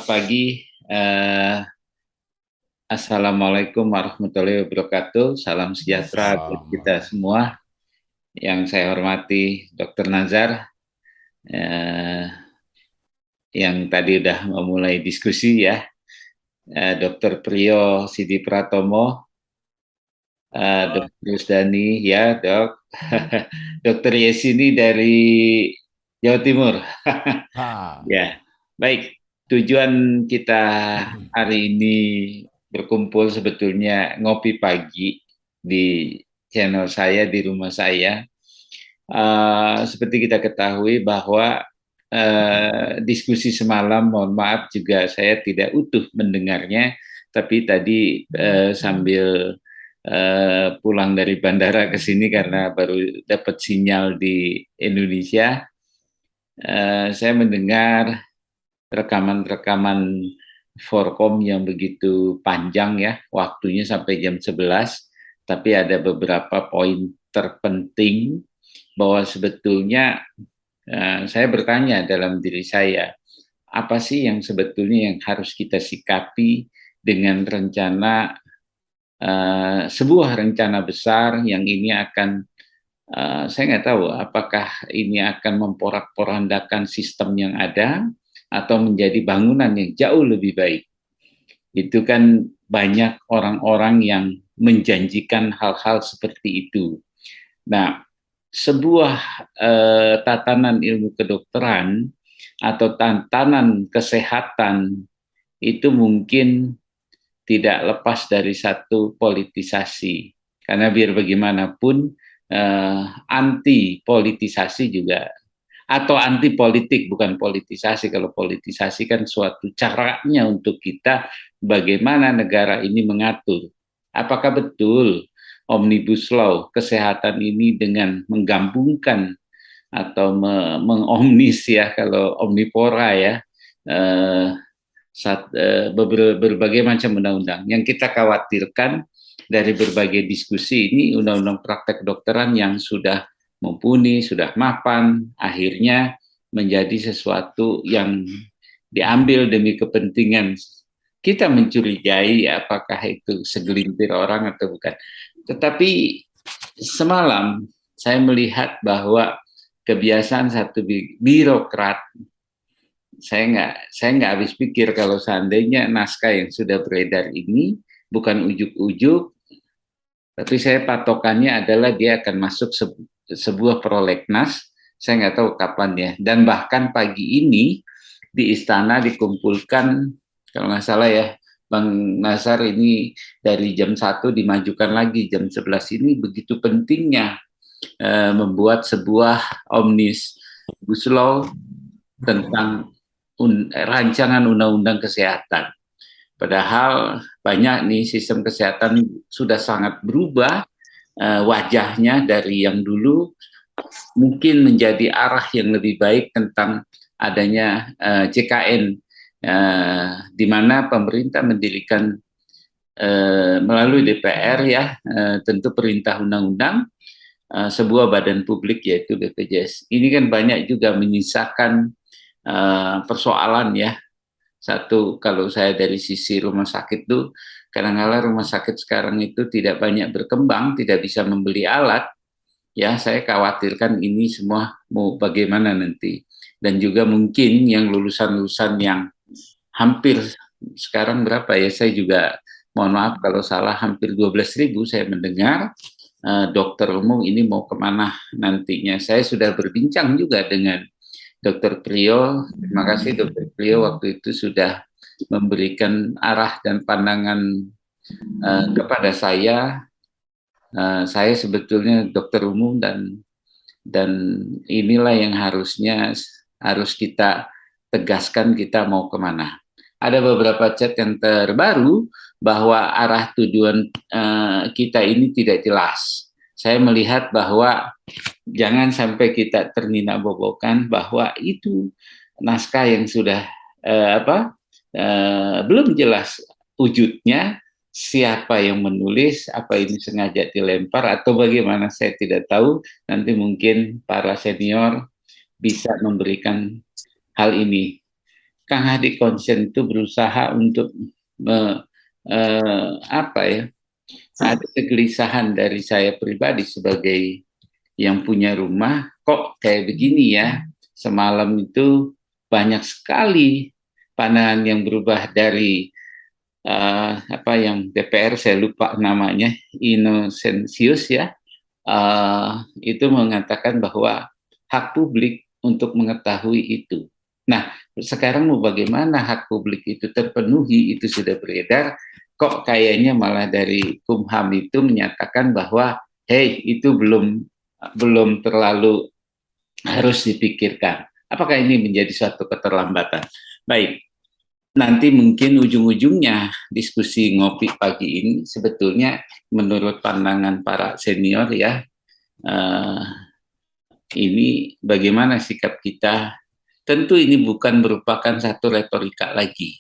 pagi. Assalamualaikum warahmatullahi wabarakatuh. Salam sejahtera buat kita semua. Yang saya hormati Dr. Nazar, yang tadi udah memulai diskusi ya. Dr. Priyo Sidi Pratomo, Dr. Rusdani, ya dok. Dr. Yesini dari Jawa Timur. Ya, baik. Tujuan kita hari ini berkumpul sebetulnya ngopi pagi di channel saya, di rumah saya. Seperti kita ketahui bahwa diskusi semalam, mohon maaf juga saya tidak utuh mendengarnya, tapi tadi sambil pulang dari bandara ke sini karena baru dapat sinyal di Indonesia, saya mendengar rekaman-rekaman Forkom yang begitu panjang ya, waktunya sampai jam 11, tapi ada beberapa poin terpenting bahwa sebetulnya saya bertanya dalam diri saya, apa sih yang sebetulnya yang harus kita sikapi dengan rencana sebuah rencana besar yang ini akan saya nggak tahu apakah ini akan memporak-porandakan sistem yang ada atau menjadi bangunan yang jauh lebih baik. Itu kan banyak orang-orang yang menjanjikan hal-hal seperti itu. Nah, sebuah tatanan ilmu kedokteran atau tatanan kesehatan itu mungkin tidak lepas dari satu politisasi. Karena biar bagaimanapun anti politisasi juga, atau anti politik, bukan politisasi. Kalau politisasi kan suatu caranya untuk kita bagaimana negara ini mengatur. Apakah betul Omnibus Law kesehatan ini dengan menggabungkan atau mengomnis ya, kalau omnipora ya, berbagai macam undang-undang. Yang kita khawatirkan dari berbagai diskusi ini, undang-undang praktek kedokteran yang sudah mumpuni, sudah mapan, akhirnya menjadi sesuatu yang diambil demi kepentingan. Kita mencurigai apakah itu segelintir orang atau bukan. Tetapi semalam saya melihat bahwa kebiasaan satu birokrat, saya nggak habis pikir kalau seandainya naskah yang sudah beredar ini bukan ujuk-ujuk, tapi saya patokannya adalah dia akan masuk sebuah prolegnas, saya nggak tahu kapan ya, dan bahkan pagi ini di istana dikumpulkan, kalau nggak salah ya, Bang Nazar, ini dari jam 1 dimajukan lagi jam 11 ini, begitu pentingnya membuat sebuah omnibus law tentang rancangan undang-undang kesehatan. Padahal banyak nih sistem kesehatan sudah sangat berubah wajahnya dari yang dulu, mungkin menjadi arah yang lebih baik tentang adanya CKN, di mana pemerintah mendirikan melalui DPR ya, tentu perintah undang-undang, sebuah badan publik yaitu BPJS. Ini kan banyak juga menyisakan persoalan ya. Satu, kalau saya dari sisi rumah sakit tuh, kadang-kadang rumah sakit sekarang itu tidak banyak berkembang, tidak bisa membeli alat. Ya, saya khawatirkan ini semua mau bagaimana nanti. Dan juga mungkin yang lulusan-lulusan yang hampir sekarang berapa ya, saya juga mohon maaf kalau salah, hampir 12.000 saya mendengar dokter umum ini mau kemana nantinya. Saya sudah berbincang juga dengan Dr. Priyo. Terima kasih Dr. Priyo waktu itu sudah memberikan arah dan pandangan kepada saya. Saya sebetulnya dokter umum dan inilah yang harus kita tegaskan, kita mau kemana. Ada beberapa chat yang terbaru bahwa arah tujuan kita ini tidak jelas. Saya melihat bahwa jangan sampai kita ternina-bobokan bahwa itu naskah yang sudah belum jelas wujudnya, siapa yang menulis, apa ini sengaja dilempar atau bagaimana, saya tidak tahu. Nanti mungkin para senior bisa memberikan hal ini. Kang Hadi Konsen itu berusaha untuk apa ya, ada kegelisahan dari saya pribadi sebagai yang punya rumah, kok kayak begini ya. Semalam itu banyak sekali pandangan yang berubah dari apa yang DPR, saya lupa namanya, Innocentius ya, itu mengatakan bahwa hak publik untuk mengetahui itu. Nah, sekarang mau bagaimana hak publik itu terpenuhi, itu sudah beredar, kok kayaknya malah dari Kumham itu menyatakan bahwa, hey, itu belum terlalu harus dipikirkan. Apakah ini menjadi suatu keterlambatan? Baik, nanti mungkin ujung-ujungnya diskusi ngopi pagi ini sebetulnya menurut pandangan para senior ya, eh, ini bagaimana sikap kita. Tentu ini bukan merupakan satu retorika lagi.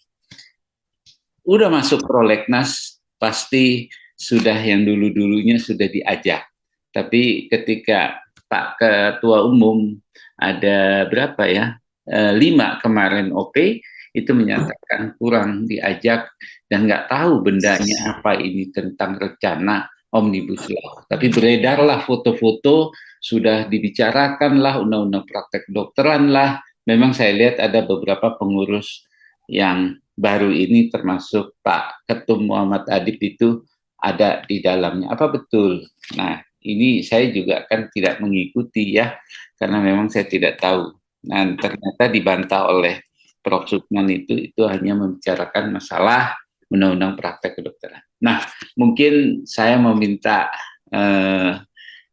Udah masuk prolegnas, pasti sudah yang dulu-dulunya sudah diajak. Tapi ketika Pak Ketua Umum ada berapa ya, 5 kemarin OP, itu menyatakan kurang diajak dan nggak tahu bendanya apa ini tentang rencana Omnibus Law. Tapi beredarlah foto-foto, sudah dibicarakan lah undang-undang praktek kedokteran lah. Memang saya lihat ada beberapa pengurus yang baru ini termasuk Pak Ketum Muhammad Adib itu ada di dalamnya. Apa betul? Nah, ini saya juga kan tidak mengikuti ya, karena memang saya tidak tahu. Dan ternyata dibantah oleh Prof. Sukman itu hanya membicarakan masalah undang-undang praktek kedokteran. Nah, mungkin saya meminta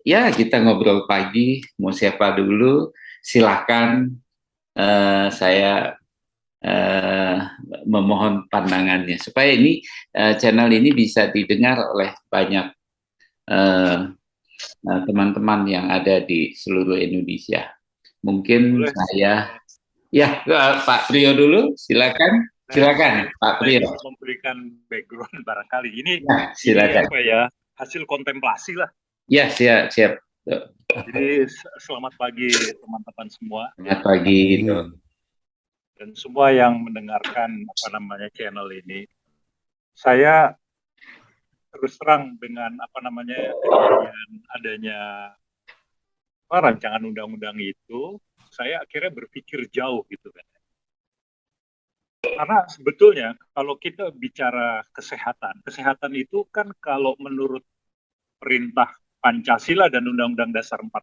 ya kita ngobrol pagi, mau siapa dulu, silakan, saya memohon pandangannya supaya ini channel ini bisa didengar oleh banyak teman-teman yang ada di seluruh Indonesia. Mungkin Boleh. saya ya Pak Priyo dulu, silakan. Silakan Pak Saya Priyo. memberikan background barangkali. Ya, Ini silakan. apa ya, hasil kontemplasi lah. Ya, siap, siap. Jadi selamat pagi teman-teman semua Selamat pagi gitu. dan semua yang mendengarkan apa namanya channel ini. Saya terus terang dengan apa namanya kejadian adanya rancangan undang-undang itu, saya akhirnya berpikir jauh gitu kan. Karena sebetulnya kalau kita bicara kesehatan, kesehatan itu kan kalau menurut perintah Pancasila dan Undang-Undang Dasar 45,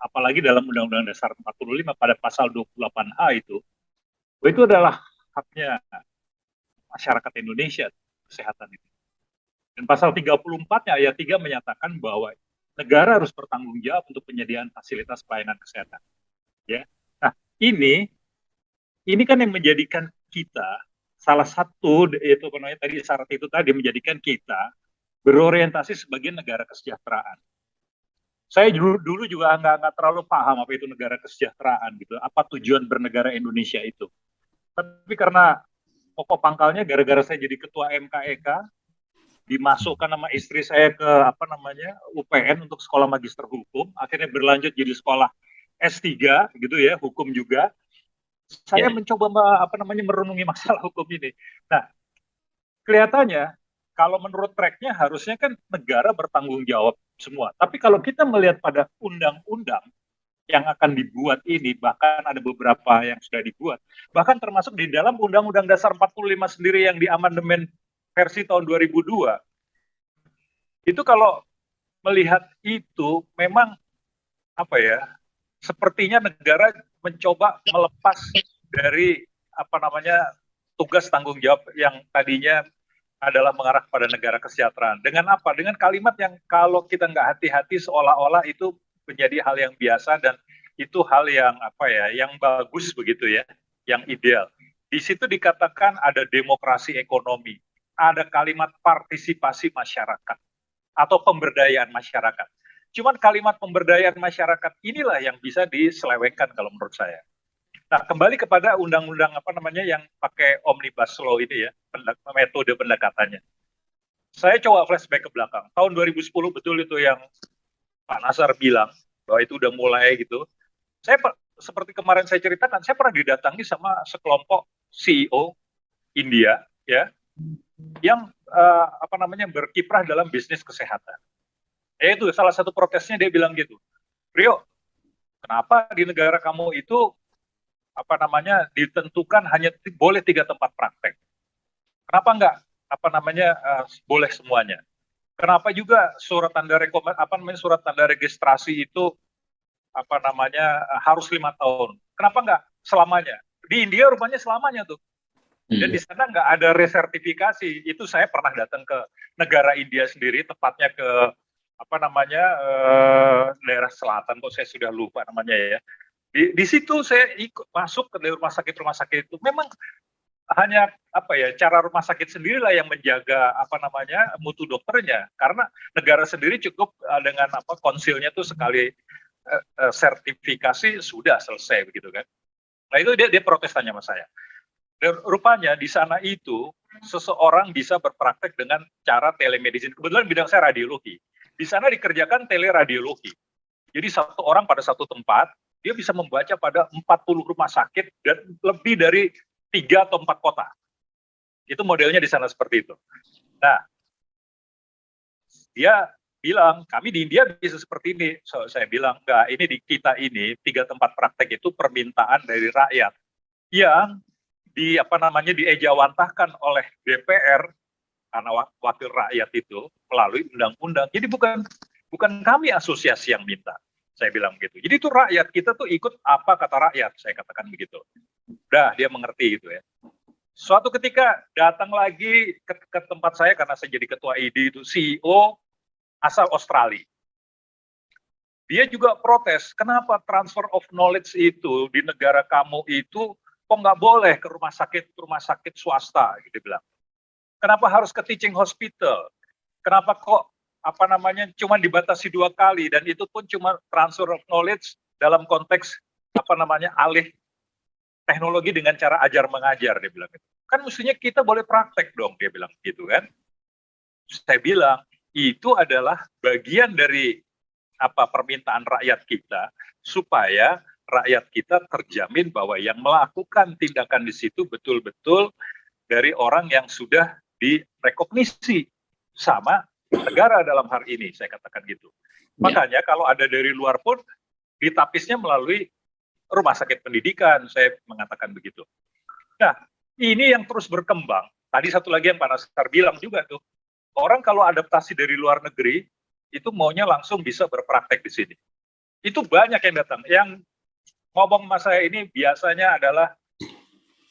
apalagi dalam Undang-Undang Dasar 45 pada pasal 28A itu adalah haknya masyarakat Indonesia, kesehatan itu. Dan pasal 34-nya ayat 3 menyatakan bahwa negara harus bertanggung jawab untuk penyediaan fasilitas pelayanan kesehatan. Ya. Nah, ini kan yang menjadikan kita salah satu itu namanya tadi syarat itu tadi menjadikan kita berorientasi sebagai negara kesejahteraan. Saya dulu juga nggak terlalu paham apa itu negara kesejahteraan gitu, apa tujuan bernegara Indonesia itu. Tapi karena pokok pangkalnya gara-gara saya jadi ketua MKEK, dimasukkan nama istri saya ke apa namanya UPN untuk sekolah magister hukum, akhirnya berlanjut jadi sekolah S3 gitu ya, hukum juga. Saya Ya. mencoba apa namanya merenungi masalah hukum ini. Nah, kelihatannya kalau menurut tracknya harusnya kan negara bertanggung jawab semua. Tapi kalau kita melihat pada undang-undang yang akan dibuat ini, bahkan ada beberapa yang sudah dibuat, bahkan termasuk di dalam Undang-Undang Dasar 45 sendiri yang diamandemen versi tahun 2002, itu kalau melihat itu memang apa ya, sepertinya negara mencoba melepas dari apa namanya tugas tanggung jawab yang tadinya adalah mengarah kepada negara kesejahteraan. Dengan apa? Dengan kalimat yang kalau kita nggak hati-hati seolah-olah itu menjadi hal yang biasa dan itu hal yang apa ya, yang bagus begitu ya, yang ideal. Di situ dikatakan ada demokrasi ekonomi, ada kalimat partisipasi masyarakat atau pemberdayaan masyarakat. Cuman kalimat pemberdayaan masyarakat inilah yang bisa diselewengkan kalau menurut saya. Nah, kembali kepada undang-undang apa namanya yang pakai omnibus law ini ya, metode pendekatannya. Saya coba flashback ke belakang. Tahun 2010 betul itu yang Pak Nasar bilang bahwa itu udah mulai gitu. Saya seperti kemarin saya ceritakan, saya pernah didatangi sama sekelompok CEO India, ya, yang berkiprah dalam bisnis kesehatan. Itu salah satu protesnya, dia bilang gitu, Rio, kenapa di negara kamu itu ditentukan hanya boleh 3 tempat praktek? Kenapa enggak boleh semuanya? Kenapa juga surat tanda surat tanda registrasi itu harus 5 tahun? Kenapa enggak selamanya? Di India rupanya selamanya tuh. Dan di sana nggak ada resertifikasi. Itu saya pernah datang ke negara India sendiri, tepatnya ke daerah selatan, kok saya sudah lupa namanya ya. Di situ saya ikut masuk ke rumah sakit itu. Memang hanya cara rumah sakit sendirilah yang menjaga mutu dokternya, karena negara sendiri cukup dengan konsilnya tuh sekali sertifikasi sudah selesai begitu kan. Nah itu dia protes tanya sama saya. Dan rupanya di sana itu seseorang bisa berpraktek dengan cara telemedicine. Kebetulan bidang saya radiologi. Di sana dikerjakan teleradiologi. Jadi satu orang pada satu tempat, dia bisa membaca pada 40 rumah sakit dan lebih dari 3 atau 4 kota. Itu modelnya di sana seperti itu. Nah, dia bilang, kami di India bisa seperti ini. Saya bilang, enggak, ini di kita ini 3 tempat praktek itu permintaan dari rakyat yang diejawantahkan oleh DPR karena wakil rakyat itu melalui undang-undang. Jadi bukan kami asosiasi yang minta, saya bilang begitu. Jadi itu rakyat, kita tuh ikut apa kata rakyat, saya katakan begitu. Udah, dia mengerti gitu ya. Suatu ketika datang lagi ke tempat saya, karena saya jadi ketua ID itu, CEO asal Australia. Dia juga protes, kenapa transfer of knowledge itu di negara kamu itu kok nggak boleh ke rumah sakit swasta, gitu bilang. Kenapa harus ke teaching hospital? Kenapa kok cuma dibatasi 2 kali, dan itu pun cuma transfer of knowledge dalam konteks alih teknologi dengan cara ajar mengajar, dia bilang gitu. Kan mestinya kita boleh praktek dong, dia bilang gitu kan. Saya bilang itu adalah bagian dari permintaan rakyat kita, supaya rakyat kita terjamin bahwa yang melakukan tindakan di situ betul-betul dari orang yang sudah direkognisi sama negara dalam hal ini, saya katakan gitu. Makanya kalau ada dari luar pun ditapisnya melalui rumah sakit pendidikan, saya mengatakan begitu. Nah, ini yang terus berkembang. Tadi satu lagi yang Pak Nasar bilang juga tuh, orang kalau adaptasi dari luar negeri, itu maunya langsung bisa berpraktek di sini. Itu banyak yang datang. Yang ngomong sama saya ini biasanya adalah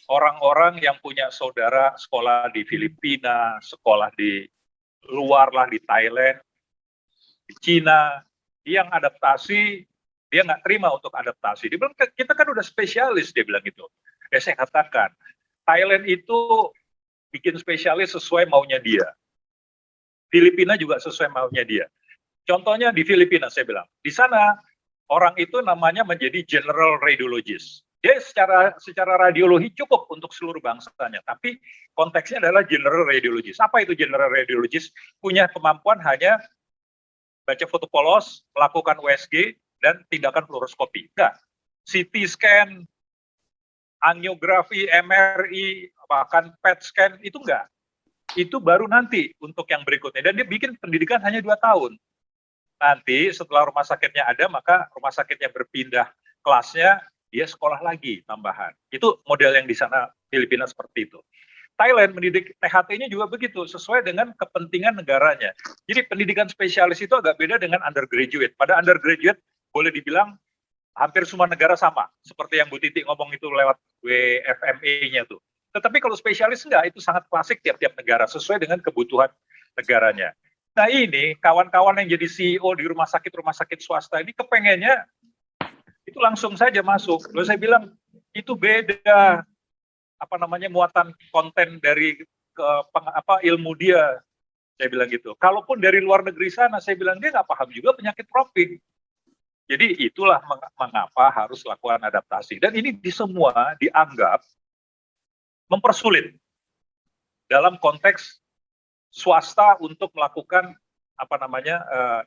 orang-orang yang punya saudara sekolah di Filipina, sekolah di luar lah, di Thailand, di Cina, yang adaptasi, dia nggak terima untuk adaptasi. Dia bilang, kita kan udah spesialis, dia bilang gitu. Ya saya katakan, Thailand itu bikin spesialis sesuai maunya dia. Filipina juga sesuai maunya dia. Contohnya di Filipina, saya bilang, di sana orang itu namanya menjadi general radiologist. Dia secara radiologi cukup untuk seluruh bangsanya, tapi konteksnya adalah general radiologist. Apa itu general radiologist? Punya kemampuan hanya baca foto polos, melakukan USG, dan tindakan fluoroskopi. Enggak. CT scan, angiografi, MRI, bahkan PET scan, itu enggak. Itu baru nanti untuk yang berikutnya. Dan dia bikin pendidikan hanya 2 tahun. Nanti setelah rumah sakitnya ada, maka rumah sakitnya berpindah kelasnya, dia sekolah lagi tambahan. Itu model yang di sana Filipina seperti itu. Thailand mendidik THT-nya juga begitu, sesuai dengan kepentingan negaranya. Jadi pendidikan spesialis itu agak beda dengan undergraduate. Pada undergraduate boleh dibilang hampir semua negara sama, seperti yang Bu Titi ngomong itu lewat WFME-nya tuh. Tetapi kalau spesialis enggak, itu sangat klasik tiap-tiap negara, sesuai dengan kebutuhan negaranya. Nah ini kawan-kawan yang jadi CEO di rumah sakit swasta ini kepengennya itu langsung saja masuk. Lalu saya bilang itu beda muatan konten dari ilmu dia. Saya bilang gitu. Kalaupun dari luar negeri sana, saya bilang dia nggak paham juga penyakit tropik. Jadi itulah mengapa harus lakukan adaptasi. Dan ini semua dianggap mempersulit dalam konteks swasta untuk melakukan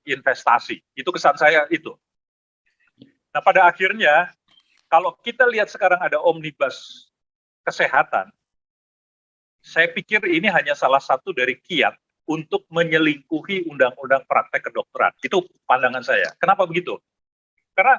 investasi. Itu kesan saya itu. Nah pada akhirnya kalau kita lihat sekarang ada omnibus kesehatan, saya pikir ini hanya salah satu dari kiat untuk menyelingkuhi undang-undang praktek kedokteran. Itu pandangan saya. Kenapa begitu? Karena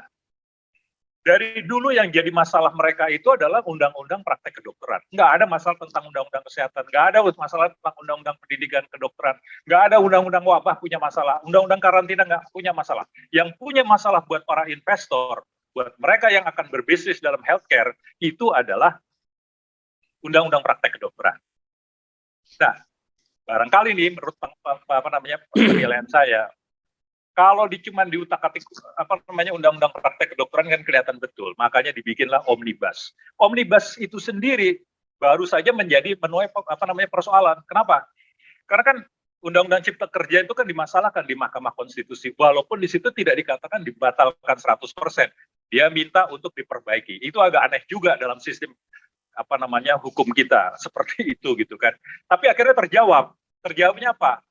dari dulu yang jadi masalah mereka itu adalah undang-undang praktek kedokteran. Nggak ada masalah tentang undang-undang kesehatan, nggak ada masalah tentang undang-undang pendidikan kedokteran, nggak ada undang-undang wabah punya masalah, undang-undang karantina nggak punya masalah. Yang punya masalah buat para investor, buat mereka yang akan berbisnis dalam healthcare, itu adalah undang-undang praktek kedokteran. Nah, barangkali nih menurut penilaian saya, kalau cuman diutak-atik undang-undang praktek kedokteran kan kelihatan betul, makanya dibikinlah omnibus. Omnibus itu sendiri baru saja menjadi menuai persoalan. Kenapa? Karena kan undang-undang cipta kerja itu kan dimasalahkan di Mahkamah Konstitusi, walaupun di situ tidak dikatakan dibatalkan 100%. Dia minta untuk diperbaiki. Itu agak aneh juga dalam sistem hukum kita seperti itu gitu kan. Tapi akhirnya terjawab. Terjawabnya apa?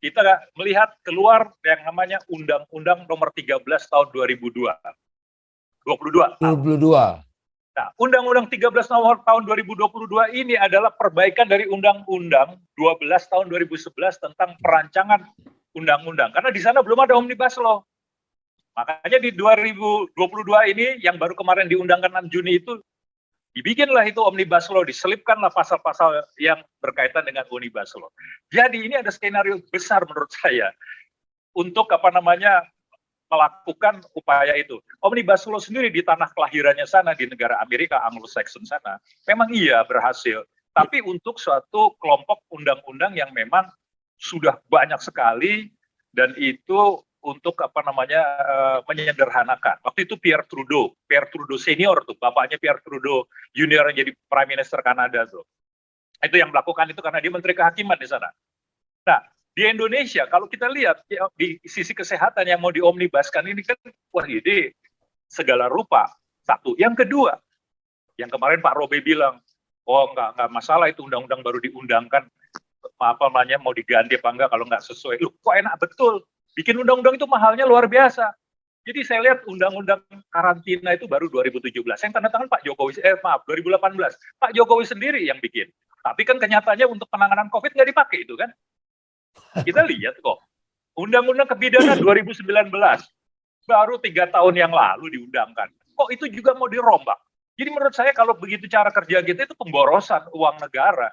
Kita melihat keluar yang namanya Undang-Undang Nomor 13 tahun 2022. Nah, Undang-Undang 13 tahun 2022 ini adalah perbaikan dari Undang-Undang 12 tahun 2011 tentang perancangan undang-undang. Karena di sana belum ada omnibus law. Makanya di 2022 ini yang baru kemarin diundangkan 6 Juni itu dibikinlah itu omnibus law, diselipkanlah pasal-pasal yang berkaitan dengan omnibus law. Jadi ini ada skenario besar menurut saya untuk melakukan upaya itu. Omnibus law sendiri di tanah kelahirannya sana di negara Amerika Anglo-Saxon sana, memang iya berhasil. Tapi untuk suatu kelompok undang-undang yang memang sudah banyak sekali dan itu untuk menyederhanakan. Waktu itu Pierre Trudeau senior tuh, bapaknya Pierre Trudeau junior yang jadi Prime Minister Kanada tuh. Itu yang melakukan itu karena dia Menteri Kehakiman di sana. Nah, di Indonesia kalau kita lihat di sisi kesehatan yang mau diomnibuskan ini kan wah ini segala rupa. Satu, yang kedua, yang kemarin Pak Robe bilang, oh nggak masalah itu undang-undang baru diundangkan mau diganti apa enggak kalau nggak sesuai. Loh, kok enak betul. Bikin undang-undang itu mahalnya luar biasa. Jadi saya lihat undang-undang karantina itu baru 2017. Yang tanda tangan Pak Jokowi, 2018. Pak Jokowi sendiri yang bikin. Tapi kan kenyataannya untuk penanganan COVID nggak dipakai itu kan. Kita lihat kok. Undang-undang kebidanan 2019. Baru 3 tahun yang lalu diundangkan. Kok itu juga mau dirombak? Jadi menurut saya kalau begitu cara kerja kita itu pemborosan uang negara.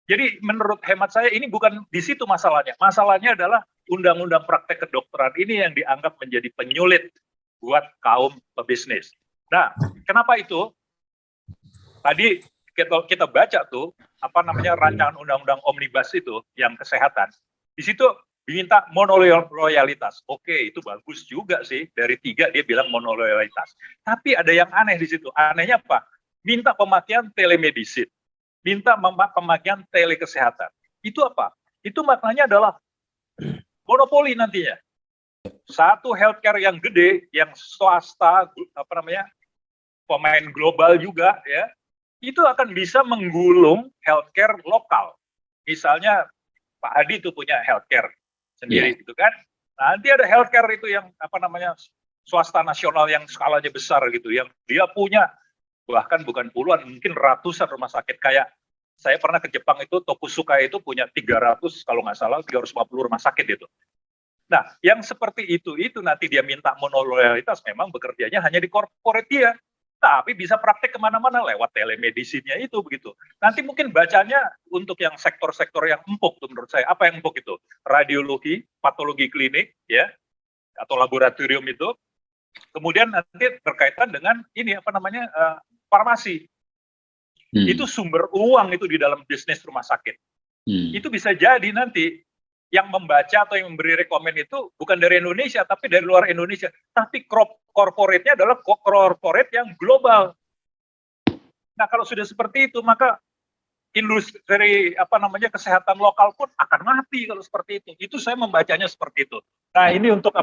Jadi menurut hemat saya ini bukan di situ masalahnya. Masalahnya adalah undang-undang praktek kedokteran ini yang dianggap menjadi penyulit buat kaum pebisnis. Nah, kenapa itu? Tadi kita baca tuh rancangan undang-undang omnibus itu yang kesehatan. Di situ diminta monoloyalitas. Oke, itu bagus juga sih. Dari 3 dia bilang monoloyalitas. Tapi ada yang aneh di situ. Anehnya apa? Minta pemakaian telemedicine. Minta pemakaian telekesehatan. Itu apa? Itu maknanya adalah monopoli nantinya. Satu healthcare yang gede, yang swasta, pemain global juga, ya, itu akan bisa menggulung healthcare lokal. Misalnya Pak Hadi itu punya healthcare sendiri, gitu kan? Nanti ada healthcare itu yang swasta nasional yang skalanya besar gitu, yang dia punya bahkan bukan puluhan, mungkin ratusan rumah sakit. Kayak saya pernah ke Jepang itu, Tokusuka itu punya 300, kalau nggak salah 350 rumah sakit itu. Nah, yang seperti itu nanti dia minta monoloyalitas, memang bekerjanya hanya di corporate dia, tapi bisa praktek kemana-mana lewat telemedicine-nya itu begitu. Nanti mungkin bacanya untuk yang sektor-sektor yang empuk tuh menurut saya. Apa yang empuk itu? Radiologi, patologi klinik, ya, atau laboratorium itu. Kemudian nanti berkaitan dengan ini farmasi. Itu sumber uang itu di dalam bisnis rumah sakit. Itu bisa jadi nanti yang membaca atau yang memberi rekomen itu bukan dari Indonesia, tapi dari luar Indonesia. Tapi corporate-nya adalah corporate yang global. Nah, kalau sudah seperti itu, maka industri kesehatan lokal pun akan mati kalau seperti itu. Itu saya membacanya seperti itu. Nah, ini untuk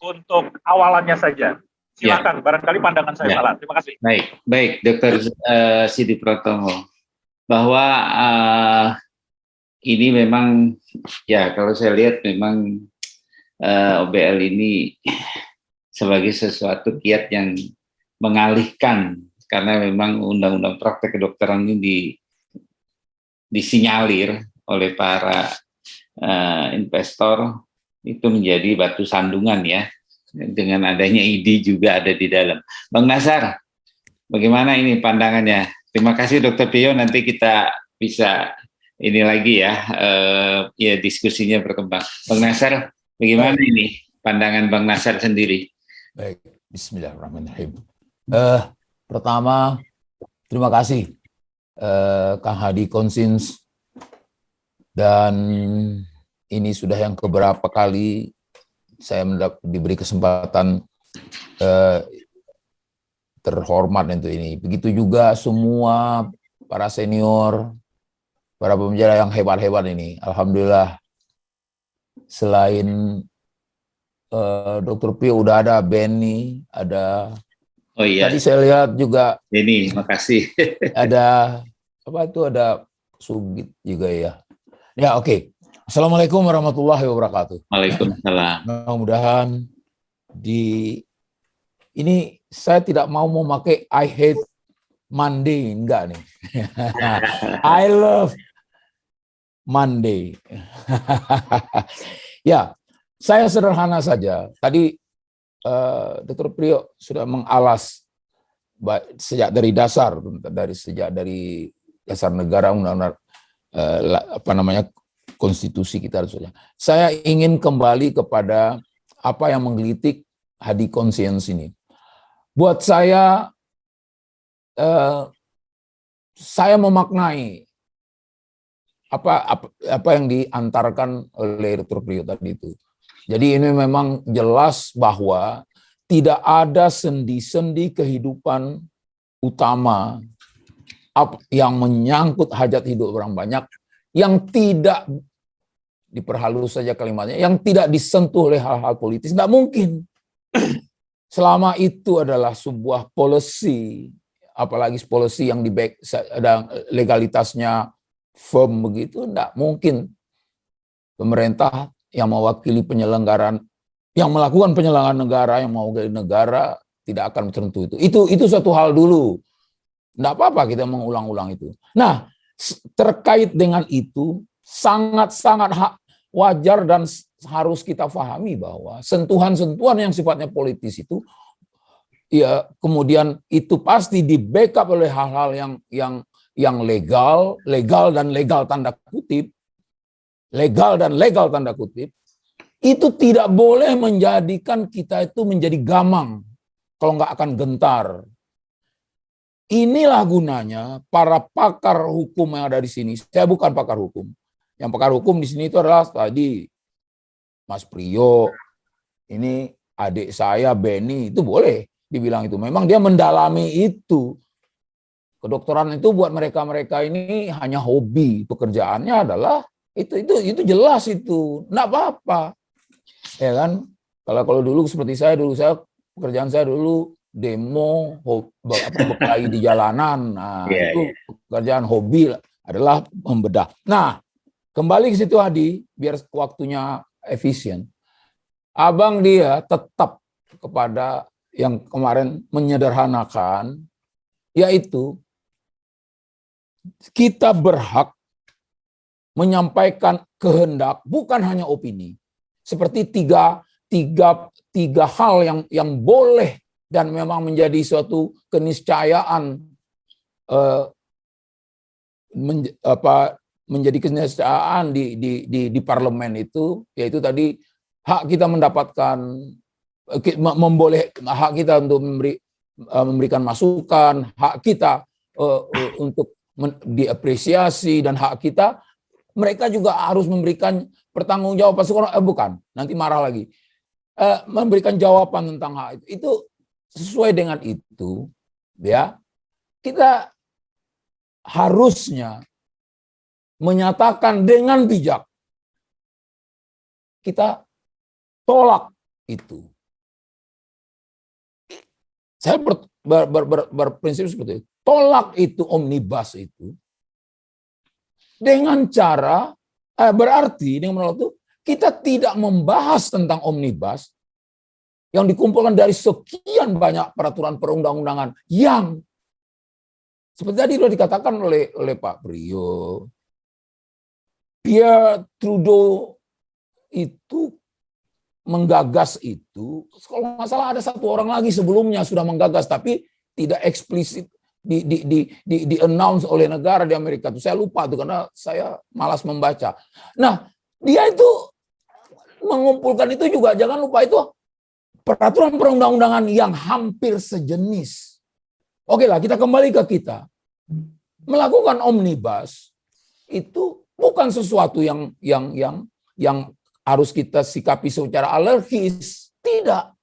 untuk awalannya saja. Silakan, barangkali pandangan saya salah. Terima kasih. Baik, Dr. Sidi Pratomo. Bahwa ini memang, ya kalau saya lihat memang OBL ini sebagai sesuatu kiat yang mengalihkan, karena memang undang-undang praktek kedokteran ini disinyalir oleh para investor itu menjadi batu sandungan ya, dengan adanya ID juga ada di dalam. Bang Nasar, bagaimana ini pandangannya? Terima kasih Dr. Pio, nanti kita bisa ini lagi ya, ya diskusinya berkembang. Bang Nasar, bagaimana ini pandangan Bang Nasar sendiri? Baik, Bismillahirrahmanirrahim. Pertama, terima kasih Kang Hadi Konsins, dan ini sudah yang keberapa kali saya diberi kesempatan terhormat untuk ini. Begitu juga semua para senior, para pembicara yang hebat-hebat ini. Alhamdulillah, selain Dr. Pio udah ada Benny, ada. Oh iya. Tadi saya lihat juga. Benny, makasih. Ada apa itu? Ada Sugit juga ya. Ya, oke. Assalamualaikum warahmatullahi wabarakatuh. Waalaikumsalam. Mudah-mudahan ini saya tidak mau memakai I hate Monday, enggak nih. I love Monday. Ya, saya sederhana saja. Tadi Dr. Prio sudah mengalas sejak dari dasar, dari dasar negara, undang-undang konstitusi kita. Saya ingin kembali kepada apa yang menggelitik Hadi Conscience ini. Buat saya memaknai apa yang diantarkan oleh Dr. Prio tadi itu. Jadi ini memang jelas bahwa tidak ada sendi-sendi kehidupan utama yang menyangkut hajat hidup orang banyak yang tidak diperhalus saja kalimatnya, yang tidak disentuh oleh hal-hal politis. Tidak mungkin. Selama itu adalah sebuah policy, apalagi policy yang ada legalitasnya firm begitu, tidak mungkin pemerintah yang mewakili penyelenggaraan, yang melakukan penyelenggaraan negara, yang mewakili negara tidak akan tertentu itu. Itu satu hal dulu. Tidak apa-apa kita mengulang-ulang itu. Nah, terkait dengan itu sangat-sangat wajar dan harus kita pahami bahwa sentuhan-sentuhan yang sifatnya politis itu ya kemudian itu pasti di-backup oleh hal-hal yang legal dan legal tanda kutip. Legal dan legal tanda kutip. Itu tidak boleh menjadikan kita itu menjadi gamang kalau nggak akan gentar. Inilah gunanya para pakar hukum yang ada di sini. Saya bukan pakar hukum. Yang pakar hukum di sini itu adalah tadi Mas Prio, ini adik saya Benny, itu boleh dibilang itu. Memang dia mendalami itu. Kedokteran itu buat mereka-mereka ini hanya hobi. Pekerjaannya adalah itu jelas itu. Enggak apa-apa. Ya kan? Kalau dulu seperti saya pekerjaan saya dulu demo, berkelahi di jalanan. Nah, itu pekerjaan hobi adalah membedah. Nah, kembali ke situ Hadi, biar waktunya efisien. Abang dia tetap kepada yang kemarin menyederhanakan, yaitu kita berhak menyampaikan kehendak, bukan hanya opini. Seperti tiga hal yang boleh dan memang menjadi suatu keniscayaan menjadi keniscayaan di parlemen itu, yaitu tadi hak kita mendapatkan hak kita untuk memberikan masukan, hak kita untuk diapresiasi, dan hak kita mereka juga harus memberikan pertanggungjawaban. Bukan, nanti marah lagi. Memberikan jawaban tentang hak itu. Itu sesuai dengan itu, ya. Kita harusnya menyatakan dengan bijak kita tolak itu. Saya berprinsip seperti itu. Tolak itu omnibus itu dengan cara berarti dengan menolak itu kita tidak membahas tentang omnibus, yang dikumpulkan dari sekian banyak peraturan perundang-undangan yang seperti tadi lo dikatakan oleh Pak Priyo, Pierre Trudeau itu menggagas itu, kalau nggak salah ada satu orang lagi sebelumnya sudah menggagas, tapi tidak eksplisit di announce oleh negara di Amerika itu. Saya lupa tuh karena saya malas membaca. Nah, dia itu mengumpulkan itu juga, jangan lupa itu peraturan perundang-undangan yang hampir sejenis. Oke lah, kita kembali ke kita. Melakukan omnibus itu bukan sesuatu yang harus kita sikapi secara alergis, tidak.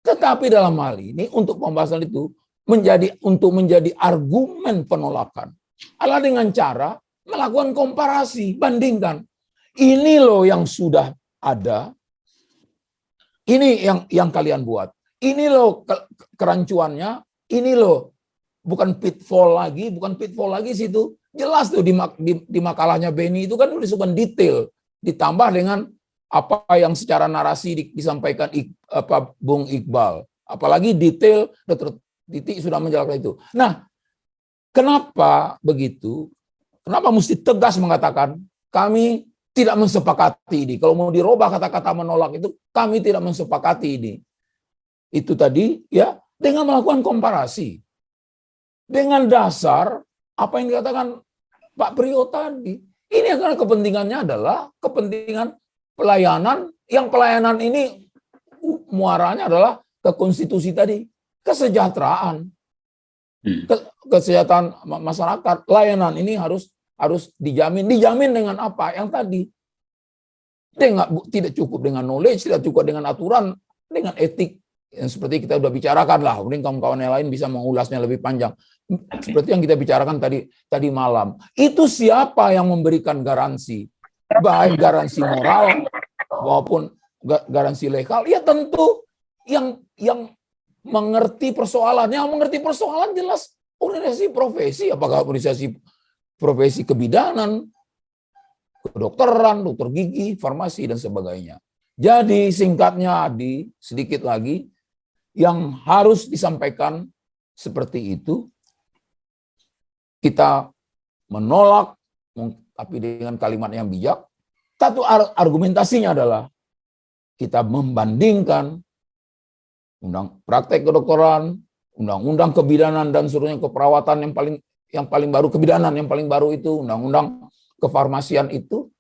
Tetapi dalam hal ini untuk pembahasan itu untuk menjadi argumen penolakan adalah dengan cara melakukan komparasi, bandingkan. Ini loh yang sudah ada, ini yang kalian buat. Ini loh kerancuannya, ini loh bukan pitfall lagi situ. Jelas tuh di makalahnya Benny itu kan disebutkan detail, ditambah dengan apa yang secara narasi disampaikan Bung Iqbal. Apalagi detail Dr. Titi sudah menjelaskan itu. Nah, kenapa begitu? Kenapa mesti tegas mengatakan kami tidak mensepakati ini? Kalau mau dirubah kata-kata menolak itu, kami tidak mensepakati ini. Itu tadi ya, dengan melakukan komparasi. Dengan dasar apa yang dikatakan Pak Priyo tadi. Ini karena kepentingannya adalah kepentingan pelayanan, yang pelayanan ini muaranya adalah ke konstitusi tadi, kesejahteraan. Kesejahteraan masyarakat, layanan ini harus dijamin dengan apa? Yang tadi. Tidak cukup dengan knowledge, tidak cukup dengan aturan, dengan etik yang seperti kita sudah bicarakan lah. Mungkin kawan-kawan yang lain bisa mengulasnya lebih panjang. Seperti yang kita bicarakan tadi malam. Itu siapa yang memberikan garansi? Baik garansi moral maupun garansi legal. Ya tentu yang mengerti persoalan. Yang mengerti persoalan jelas organisasi profesi. Apakah organisasi profesi kebidanan, kedokteran, dokter gigi, farmasi, dan sebagainya. Jadi singkatnya sedikit lagi, yang harus disampaikan seperti itu, kita menolak, tapi dengan kalimat yang bijak. Satu argumentasinya adalah kita membandingkan praktek kedokteran, undang-undang kebidanan dan seluruhnya keperawatan yang paling baru, kebidanan yang paling baru itu, undang-undang kefarmasian itu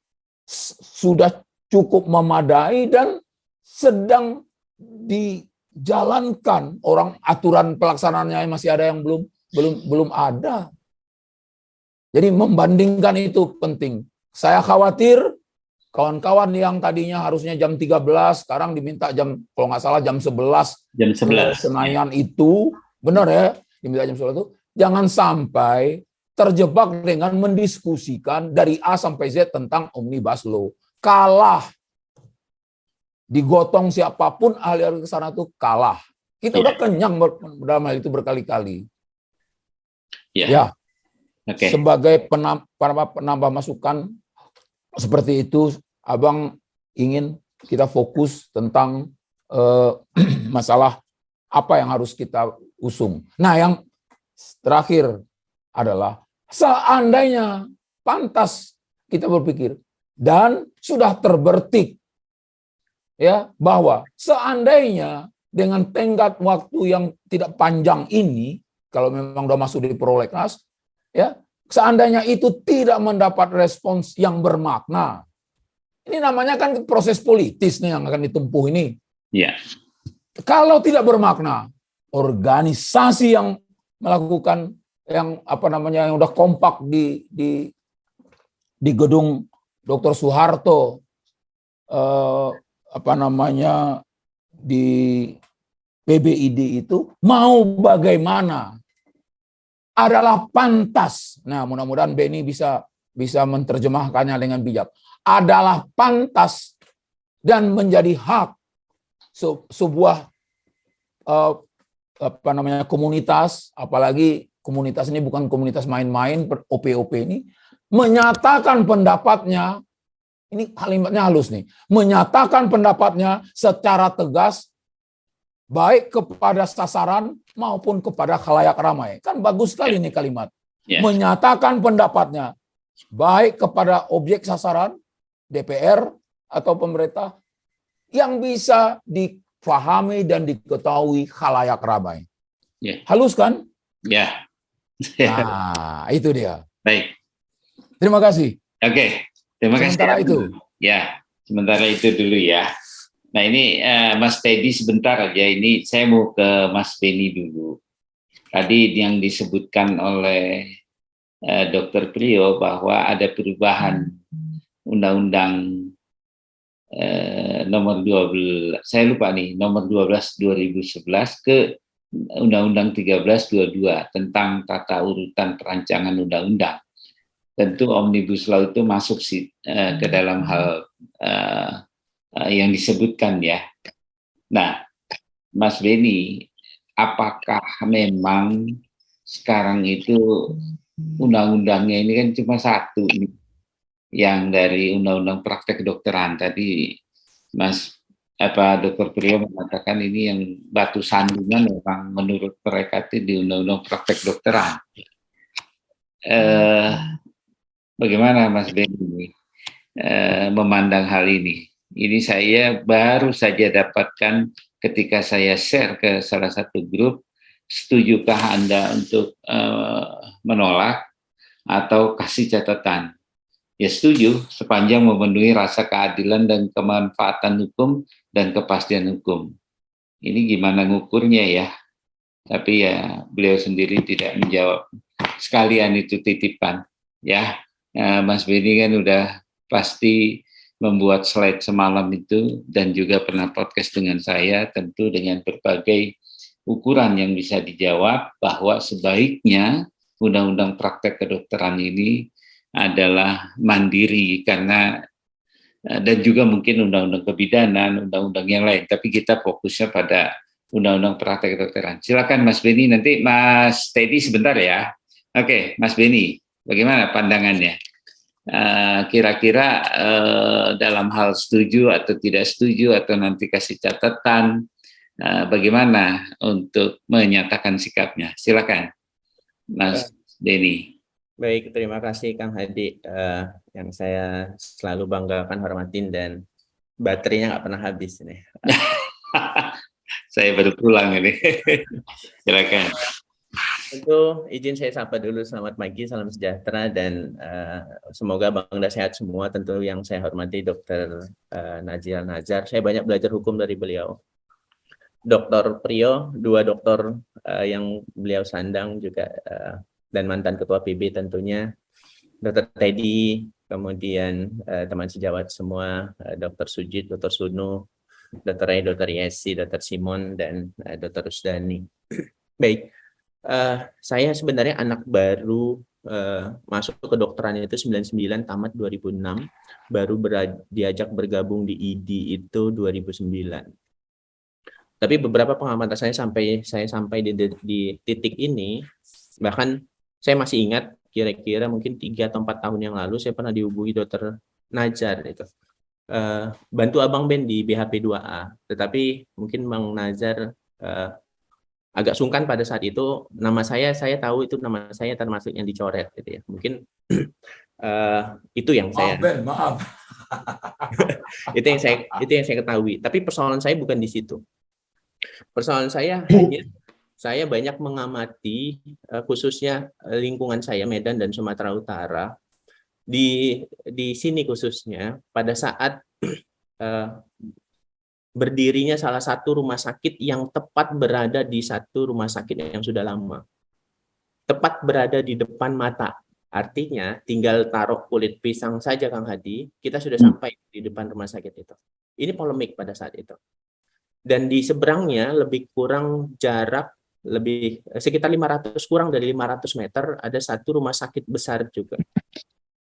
sudah cukup memadai dan sedang dijalankan. Aturan pelaksanaannya masih ada yang belum ada. Jadi membandingkan itu penting. Saya khawatir kawan-kawan yang tadinya harusnya jam 13, sekarang diminta kalau nggak salah jam 11. Jam 11. Senayan itu, benar ya, diminta jam 11 itu. Jangan sampai terjebak dengan mendiskusikan dari A sampai Z tentang Omnibus Law. Kalah. Digotong siapapun ahli-ahli ke sana itu kalah. Kita udah kenyang dalam hal itu berkali-kali. Ya. Okay. Sebagai penambah masukan seperti itu, Abang ingin kita fokus tentang masalah apa yang harus kita usung. Nah, yang terakhir adalah seandainya pantas kita berpikir dan sudah terbertik ya bahwa seandainya dengan tenggat waktu yang tidak panjang ini, kalau memang sudah masuk di prolegnas, ya, seandainya itu tidak mendapat respons yang bermakna. Ini namanya kan proses politis nih yang akan ditempuh ini. Yeah. Kalau tidak bermakna, organisasi yang melakukan yang yang udah kompak di gedung Dr. Soeharto di PBID itu mau bagaimana adalah pantas. Nah, mudah-mudahan Benny bisa menerjemahkannya dengan bijak. Adalah pantas dan menjadi hak sebuah komunitas, apalagi komunitas ini bukan komunitas main-main, OP ini menyatakan pendapatnya. Ini kalimatnya halus nih. Menyatakan pendapatnya secara tegas baik kepada sasaran maupun kepada khalayak ramai. Kan bagus sekali nih kalimat. Menyatakan pendapatnya baik kepada objek sasaran, DPR atau pemerintah, yang bisa difahami dan diketahui khalayak ramai. Halus kan? Ya. Nah, itu dia. Baik. Terima kasih. Oke, terima kasih. Sementara itu. Ya, sementara itu dulu ya. Nah ini Mas Teddy sebentar aja, ini saya mau ke Mas Beni dulu. Tadi yang disebutkan oleh Dr. Priyo bahwa ada perubahan Undang-Undang nomor 12, saya lupa nih, nomor 12 2011 ke Undang-Undang 1322 tentang tata urutan perancangan undang-undang. Tentu Omnibus Law itu masuk ke dalam hal yang disebutkan ya. Nah, Mas Beni, apakah memang sekarang itu undang-undangnya ini kan cuma satu nih, yang dari undang-undang praktek kedokteran tadi Dr. Priyo mengatakan ini yang batu sandungan memang menurut mereka itu di undang-undang praktek kedokteran. Bagaimana Mas Beni memandang hal ini? Ini saya baru saja dapatkan ketika saya share ke salah satu grup. Setujukah Anda untuk menolak atau kasih catatan? Ya setuju, sepanjang memenuhi rasa keadilan dan kemanfaatan hukum dan kepastian hukum. Ini gimana ngukurnya ya? Tapi ya beliau sendiri tidak menjawab. Sekalian itu titipan ya. Mas Beni kan udah pasti membuat slide semalam itu dan juga pernah podcast dengan saya, tentu dengan berbagai ukuran yang bisa dijawab bahwa sebaiknya undang-undang praktek kedokteran ini adalah mandiri karena dan juga mungkin undang-undang kebidanan, undang-undang yang lain, tapi kita fokusnya pada undang-undang praktek kedokteran. Silakan Mas Beni, nanti Mas Teddy sebentar ya. Oke, Mas Beni, bagaimana pandangannya? Kira-kira dalam hal setuju atau tidak setuju atau nanti kasih catatan, bagaimana untuk menyatakan sikapnya? Silakan, Mas Beni. Baik, terima kasih Kang Hadi, yang saya selalu banggakan, hormatin, dan baterainya nggak pernah habis ini. Saya baru pulang ini. Silakan. Tentu izin saya sapa dulu, selamat pagi, salam sejahtera, dan semoga bangga sehat semua. Tentu yang saya hormati Dr. Najil Nazar, saya banyak belajar hukum dari beliau. Dr. Priyo, dua dokter yang beliau sandang juga, dan mantan ketua PB tentunya, Dr. Teddy, kemudian teman sejawat semua, Dr. Sujit, Dr. Sunu, Dr. Ray, Dr. Yesi, Dr. Simon, dan Dr. Rusdani. Baik. Saya sebenarnya anak baru, masuk ke kedokteran itu 99, tamat 2006, baru diajak bergabung di ID itu 2009. Tapi beberapa pengamatan saya sampai di titik ini, bahkan saya masih ingat kira-kira mungkin 3 atau 4 tahun yang lalu saya pernah dihubungi Dr. Nazar itu. Bantu Abang Ben di BHP 2A, tetapi mungkin Bang Nazar agak sungkan pada saat itu. Nama saya tahu itu nama saya termasuk yang dicoret gitu ya. Mungkin itu yang saya maaf. itu yang saya ketahui. Tapi persoalan saya bukan di situ. Persoalan saya hanya saya banyak mengamati khususnya lingkungan saya, Medan dan Sumatera Utara, di sini khususnya pada saat berdirinya salah satu rumah sakit yang tepat berada di satu rumah sakit yang sudah lama. Tepat berada di depan mata. Artinya tinggal taruh kulit pisang saja Kang Hadi, kita sudah sampai di depan rumah sakit itu. Ini polemik pada saat itu. Dan di seberangnya lebih kurang jarak sekitar 500, kurang dari 500 meter ada satu rumah sakit besar juga.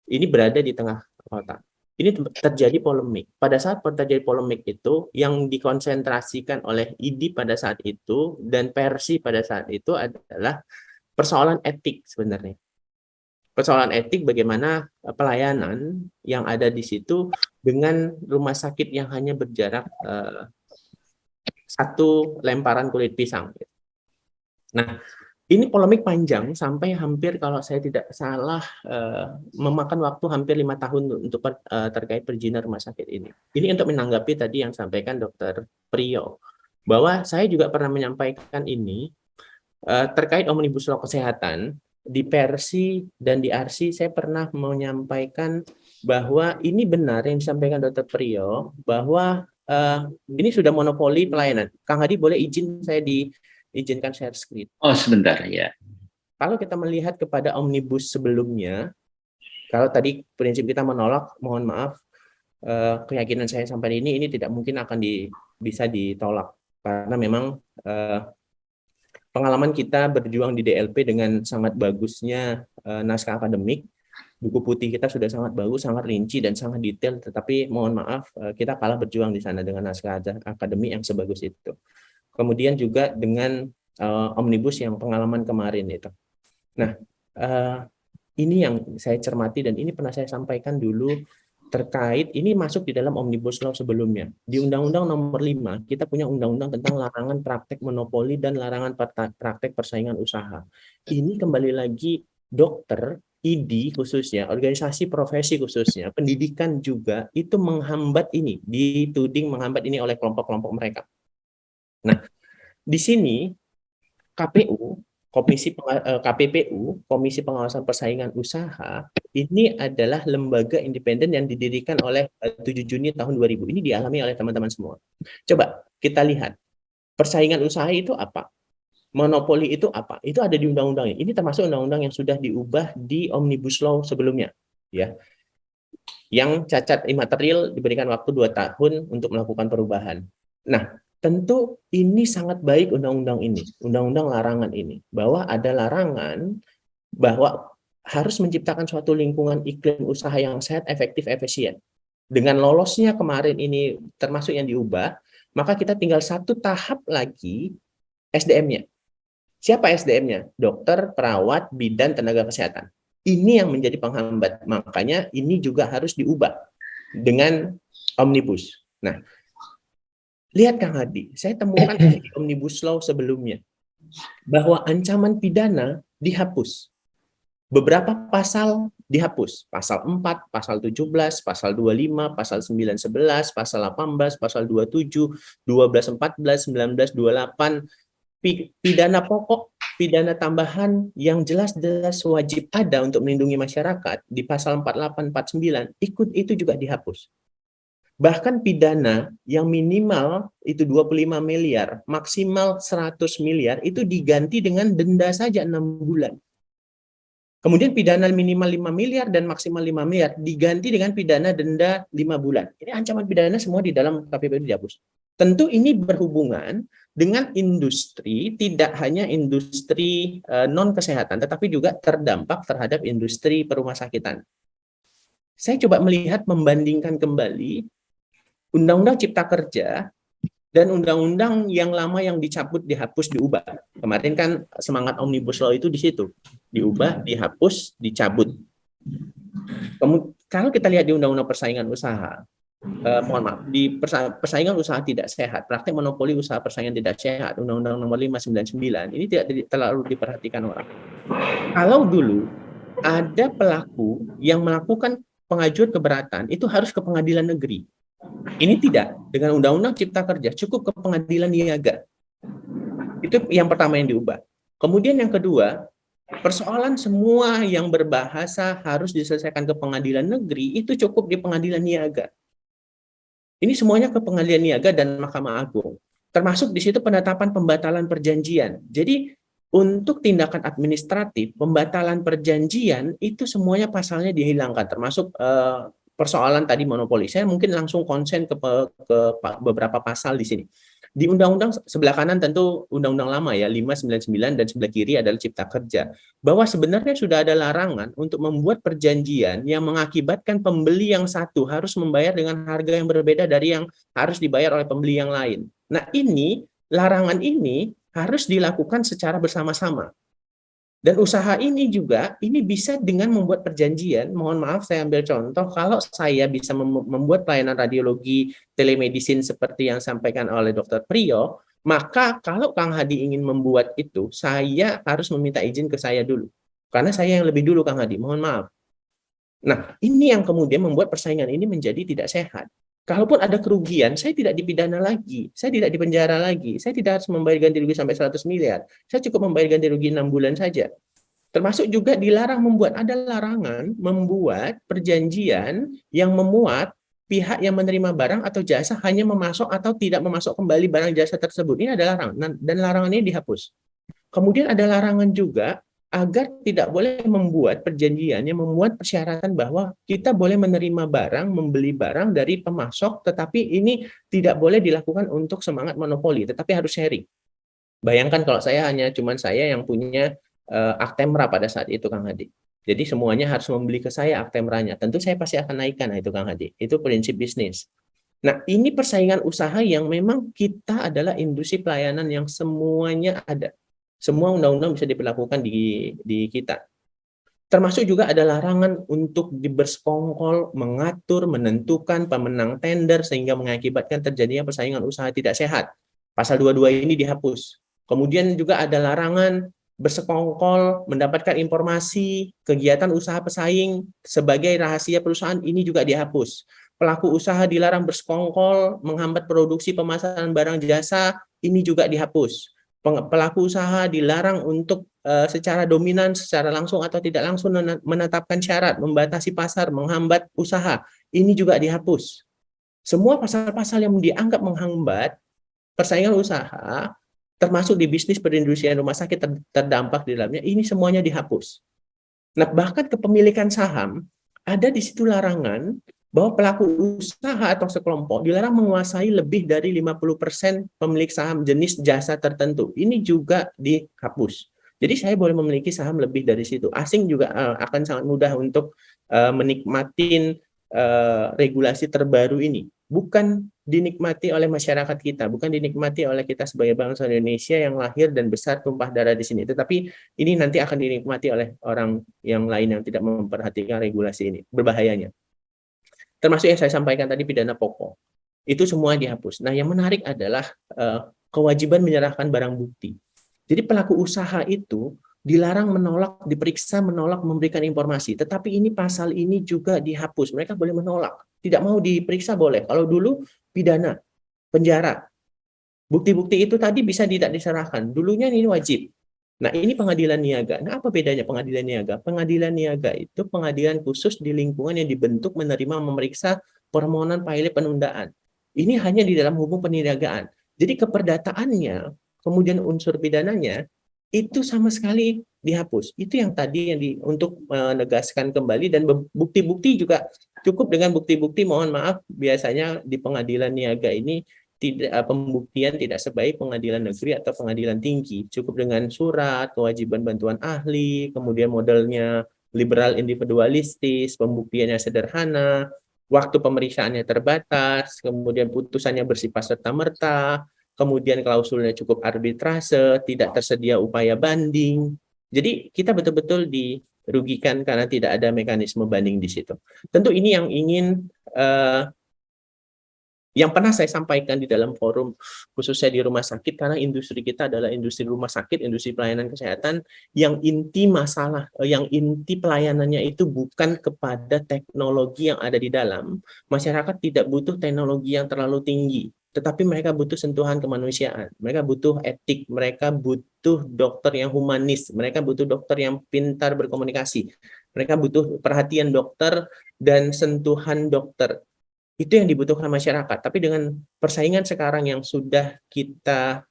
Ini berada di tengah kota. Ini terjadi polemik. Pada saat terjadi polemik itu, yang dikonsentrasikan oleh ID pada saat itu dan Persi pada saat itu adalah persoalan etik sebenarnya. Persoalan etik bagaimana pelayanan yang ada di situ dengan rumah sakit yang hanya berjarak satu lemparan kulit pisang. Nah, ini polemik panjang sampai hampir kalau saya tidak salah memakan waktu hampir 5 tahun untuk terkait perizinan rumah sakit ini. Ini untuk menanggapi tadi yang sampaikan Dr. Priyo, bahwa saya juga pernah menyampaikan ini terkait Omnibus Law Kesehatan. Di Persi dan di RC saya pernah menyampaikan bahwa ini benar yang disampaikan Dr. Priyo, bahwa ini sudah monopoli pelayanan. Kang Hadi, boleh izin saya diizinkan share screen? Oh, sebentar ya. Kalau kita melihat kepada Omnibus sebelumnya, kalau tadi prinsip kita menolak, mohon maaf, keyakinan saya sampai ini tidak mungkin akan bisa ditolak. Karena memang pengalaman kita berjuang di DLP dengan sangat bagusnya naskah akademik, buku putih kita sudah sangat bagus, sangat rinci dan sangat detail, tetapi mohon maaf kita kalah berjuang di sana dengan naskah akademik yang sebagus itu. Kemudian juga dengan Omnibus yang pengalaman kemarin itu. Nah, ini yang saya cermati dan ini pernah saya sampaikan dulu terkait ini masuk di dalam Omnibus Law sebelumnya. Di Undang-Undang Nomor 5, kita punya undang-undang tentang larangan praktek monopoli dan larangan praktek persaingan usaha. Ini kembali lagi dokter, ID khususnya, organisasi profesi khususnya, pendidikan juga itu menghambat ini, dituding menghambat ini oleh kelompok-kelompok mereka. Nah, di sini KPU, KPPU, Komisi Pengawasan Persaingan Usaha, ini adalah lembaga independen yang didirikan oleh 7 Juni tahun 2000. Ini dialami oleh teman-teman semua. Coba kita lihat, persaingan usaha itu apa? Monopoli itu apa? Itu ada di undang-undangnya. Ini termasuk undang-undang yang sudah diubah di Omnibus Law sebelumnya. Ya. Yang cacat imaterial diberikan waktu 2 tahun untuk melakukan perubahan. Nah, tentu ini sangat baik undang-undang ini, undang-undang larangan ini, bahwa ada larangan bahwa harus menciptakan suatu lingkungan iklim usaha yang sehat, efektif, efisien. Dengan lolosnya kemarin ini termasuk yang diubah, maka kita tinggal satu tahap lagi SDM-nya. Siapa SDM-nya? Dokter, perawat, bidan, tenaga kesehatan. Ini yang menjadi penghambat. Makanya ini juga harus diubah dengan Omnibus. Nah, lihat Kang Hadi, saya temukan di Omnibus Law sebelumnya bahwa ancaman pidana dihapus. Beberapa pasal dihapus. Pasal 4, pasal 17, pasal 25, pasal 9, 11, pasal 18, pasal 27, 12, 14, 19, 28. Pidana pokok, pidana tambahan yang jelas-jelas wajib ada untuk melindungi masyarakat di pasal 48, 49, itu juga dihapus. Bahkan pidana yang minimal itu 25 miliar, maksimal 100 miliar, itu diganti dengan denda saja 6 bulan. Kemudian pidana minimal 5 miliar dan maksimal 5 miliar diganti dengan pidana denda 5 bulan. Ini ancaman pidana semua di dalam KPPU dihapus. Tentu ini berhubungan dengan industri, tidak hanya industri non-kesehatan, tetapi juga terdampak terhadap industri perumahsakitan. Saya coba melihat, membandingkan kembali Undang-Undang Cipta Kerja dan undang-undang yang lama yang dicabut, dihapus, diubah. Kemarin kan semangat Omnibus Law itu di situ. Diubah, dihapus, dicabut. Kalau kita lihat di Undang-Undang Persaingan Usaha, mohon maaf, di persaingan usaha tidak sehat, praktek monopoli usaha persaingan tidak sehat, Undang-Undang Nomor 599, ini tidak terlalu diperhatikan orang. Kalau dulu ada pelaku yang melakukan pengajuan keberatan, itu harus ke pengadilan negeri. Ini tidak. Dengan Undang-Undang Cipta Kerja, cukup ke pengadilan niaga. Itu yang pertama yang diubah. Kemudian yang kedua, persoalan semua yang berbahasa harus diselesaikan ke pengadilan negeri, itu cukup di pengadilan niaga. Ini semuanya ke pengadilan niaga dan Mahkamah Agung. Termasuk di situ penetapan pembatalan perjanjian. Jadi, untuk tindakan administratif, pembatalan perjanjian, itu semuanya pasalnya dihilangkan, termasuk persoalan tadi monopoli. Saya mungkin langsung konsen ke beberapa pasal di sini. Di undang-undang sebelah kanan tentu undang-undang lama ya, 599, dan sebelah kiri adalah Cipta Kerja. Bahwa sebenarnya sudah ada larangan untuk membuat perjanjian yang mengakibatkan pembeli yang satu harus membayar dengan harga yang berbeda dari yang harus dibayar oleh pembeli yang lain. Nah, larangan ini harus dilakukan secara bersama-sama. Dan usaha ini juga, ini bisa dengan membuat perjanjian, mohon maaf saya ambil contoh, kalau saya bisa membuat pelayanan radiologi telemedicine seperti yang disampaikan oleh Dr. Priyo, maka kalau Kang Hadi ingin membuat itu, saya harus meminta izin ke saya dulu. Karena saya yang lebih dulu Kang Hadi, mohon maaf. Nah, ini yang kemudian membuat persaingan ini menjadi tidak sehat. Kalaupun ada kerugian, saya tidak dipidana lagi, saya tidak dipenjara lagi, saya tidak harus membayar ganti rugi sampai 100 miliar. Saya cukup membayar ganti rugi 6 bulan saja. Termasuk juga dilarang ada larangan membuat perjanjian yang memuat pihak yang menerima barang atau jasa hanya memasok atau tidak memasok kembali barang jasa tersebut. Ini adalah larangan, dan larangan ini dihapus. Kemudian ada larangan juga agar tidak boleh membuat perjanjian yang memuat persyaratan bahwa kita boleh menerima barang, membeli barang dari pemasok, tetapi ini tidak boleh dilakukan untuk semangat monopoli, tetapi harus sharing. Bayangkan kalau saya yang punya Actemra pada saat itu, Kang Hadi. Jadi semuanya harus membeli ke saya Actemranya. Tentu saya pasti akan naikkan, itu Kang Hadi. Itu prinsip bisnis. Nah, ini persaingan usaha yang memang kita adalah industri pelayanan yang semuanya ada. Semua undang-undang bisa diberlakukan di kita. Termasuk juga ada larangan untuk bersekongkol, mengatur, menentukan pemenang tender sehingga mengakibatkan terjadinya persaingan usaha tidak sehat. Pasal 22 ini dihapus. Kemudian juga ada larangan bersekongkol, mendapatkan informasi, kegiatan usaha pesaing sebagai rahasia perusahaan, ini juga dihapus. Pelaku usaha dilarang bersekongkol, menghambat produksi pemasaran barang jasa, ini juga dihapus. Pelaku usaha dilarang untuk secara dominan, secara langsung atau tidak langsung menetapkan syarat, membatasi pasar, menghambat usaha. Ini juga dihapus. Semua pasal-pasal yang dianggap menghambat persaingan usaha, termasuk di bisnis perindustrian rumah sakit terdampak di dalamnya, ini semuanya dihapus. Nah, bahkan kepemilikan saham, ada di situ larangan bahwa pelaku usaha atau sekelompok dilarang menguasai lebih dari 50% pemilik saham jenis jasa tertentu. Ini juga dihapus. Jadi saya boleh memiliki saham lebih dari situ. Asing juga akan sangat mudah untuk menikmati regulasi terbaru ini. Bukan dinikmati oleh masyarakat kita, bukan dinikmati oleh kita sebagai bangsa Indonesia yang lahir dan besar tumpah darah di sini. Tetapi ini nanti akan dinikmati oleh orang yang lain yang tidak memperhatikan regulasi ini. Berbahayanya. Termasuk yang saya sampaikan tadi, pidana pokok. Itu semua dihapus. Nah, yang menarik adalah kewajiban menyerahkan barang bukti. Jadi pelaku usaha itu dilarang menolak, diperiksa, menolak memberikan informasi. Tetapi ini pasal ini juga dihapus. Mereka boleh menolak. Tidak mau diperiksa boleh. Kalau dulu pidana, penjara. Bukti-bukti itu tadi bisa tidak diserahkan. Dulunya ini wajib. Nah, ini pengadilan niaga. Nah, apa bedanya pengadilan niaga? Pengadilan niaga itu pengadilan khusus di lingkungan yang dibentuk menerima memeriksa permohonan pilot penundaan. Ini hanya di dalam hukum perniagaan. Jadi keperdataannya, kemudian unsur pidananya, itu sama sekali dihapus. Itu yang tadi untuk menegaskan kembali, dan bukti-bukti juga cukup dengan bukti-bukti, mohon maaf, biasanya di pengadilan niaga ini pembuktian tidak sebaik pengadilan negeri atau pengadilan tinggi. Cukup dengan surat, kewajiban bantuan ahli, kemudian modelnya liberal individualistis, pembuktiannya sederhana, waktu pemeriksaannya terbatas, kemudian putusannya bersifat serta-merta, kemudian klausulnya cukup arbitrase, tidak tersedia upaya banding. Jadi kita betul-betul dirugikan karena tidak ada mekanisme banding di situ. Tentu ini yang ingin yang pernah saya sampaikan di dalam forum khususnya di rumah sakit, karena industri kita adalah industri rumah sakit, industri pelayanan kesehatan, yang inti masalah, yang inti pelayanannya itu bukan kepada teknologi yang ada di dalam. Masyarakat tidak butuh teknologi yang terlalu tinggi, tetapi mereka butuh sentuhan kemanusiaan, mereka butuh etik, mereka butuh dokter yang humanis, mereka butuh dokter yang pintar berkomunikasi, mereka butuh perhatian dokter dan sentuhan dokter. Itu yang dibutuhkan masyarakat. Tapi dengan persaingan sekarang yang sudah kita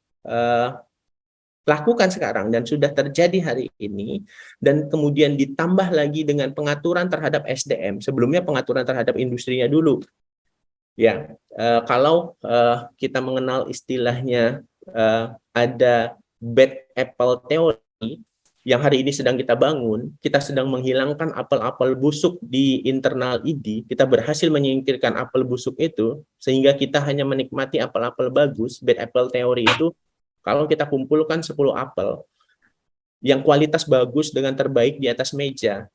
lakukan sekarang dan sudah terjadi hari ini, dan kemudian ditambah lagi dengan pengaturan terhadap SDM. Sebelumnya pengaturan terhadap industrinya dulu. Ya, kalau kita mengenal istilahnya ada bad apple theory, yang hari ini sedang kita bangun, kita sedang menghilangkan apel-apel busuk di internal ID, kita berhasil menyingkirkan apel busuk itu, sehingga kita hanya menikmati apel-apel bagus. Bad apple theory itu, kalau kita kumpulkan 10 apel, yang kualitas bagus dengan terbaik di atas meja.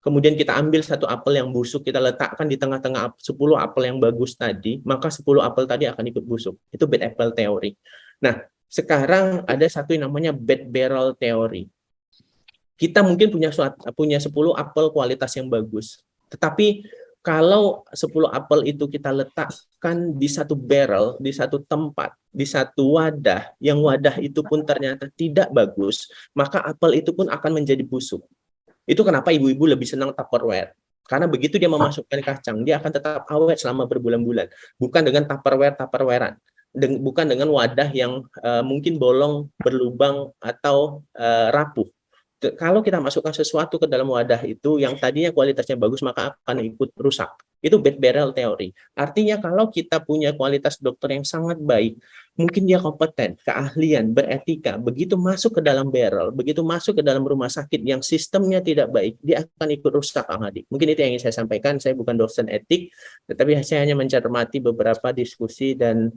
Kemudian kita ambil satu apel yang busuk, kita letakkan di tengah-tengah 10 apel yang bagus tadi, maka 10 apel tadi akan ikut busuk. Itu bad apple theory. Nah, sekarang ada satu yang namanya bad barrel theory. Kita mungkin punya 10 apel kualitas yang bagus. Tetapi kalau 10 apel itu kita letakkan di satu barrel, di satu tempat, di satu wadah, yang wadah itu pun ternyata tidak bagus, maka apel itu pun akan menjadi busuk. Itu kenapa ibu-ibu lebih senang Tupperware. Karena begitu dia memasukkan kacang, dia akan tetap awet selama berbulan-bulan. Bukan dengan Tupperware-Tupperwarean. Bukan dengan wadah yang mungkin bolong, berlubang, atau rapuh. Kalau kita masukkan sesuatu ke dalam wadah itu yang tadinya kualitasnya bagus, maka akan ikut rusak. Itu bad barrel theory. Artinya kalau kita punya kualitas dokter yang sangat baik, mungkin dia kompeten, keahlian, beretika, begitu masuk ke dalam barrel, begitu masuk ke dalam rumah sakit yang sistemnya tidak baik, dia akan ikut rusak, Kang Hadi. Mungkin itu yang ingin saya sampaikan. Saya bukan dosen etik, tetapi saya hanya mencermati beberapa diskusi dan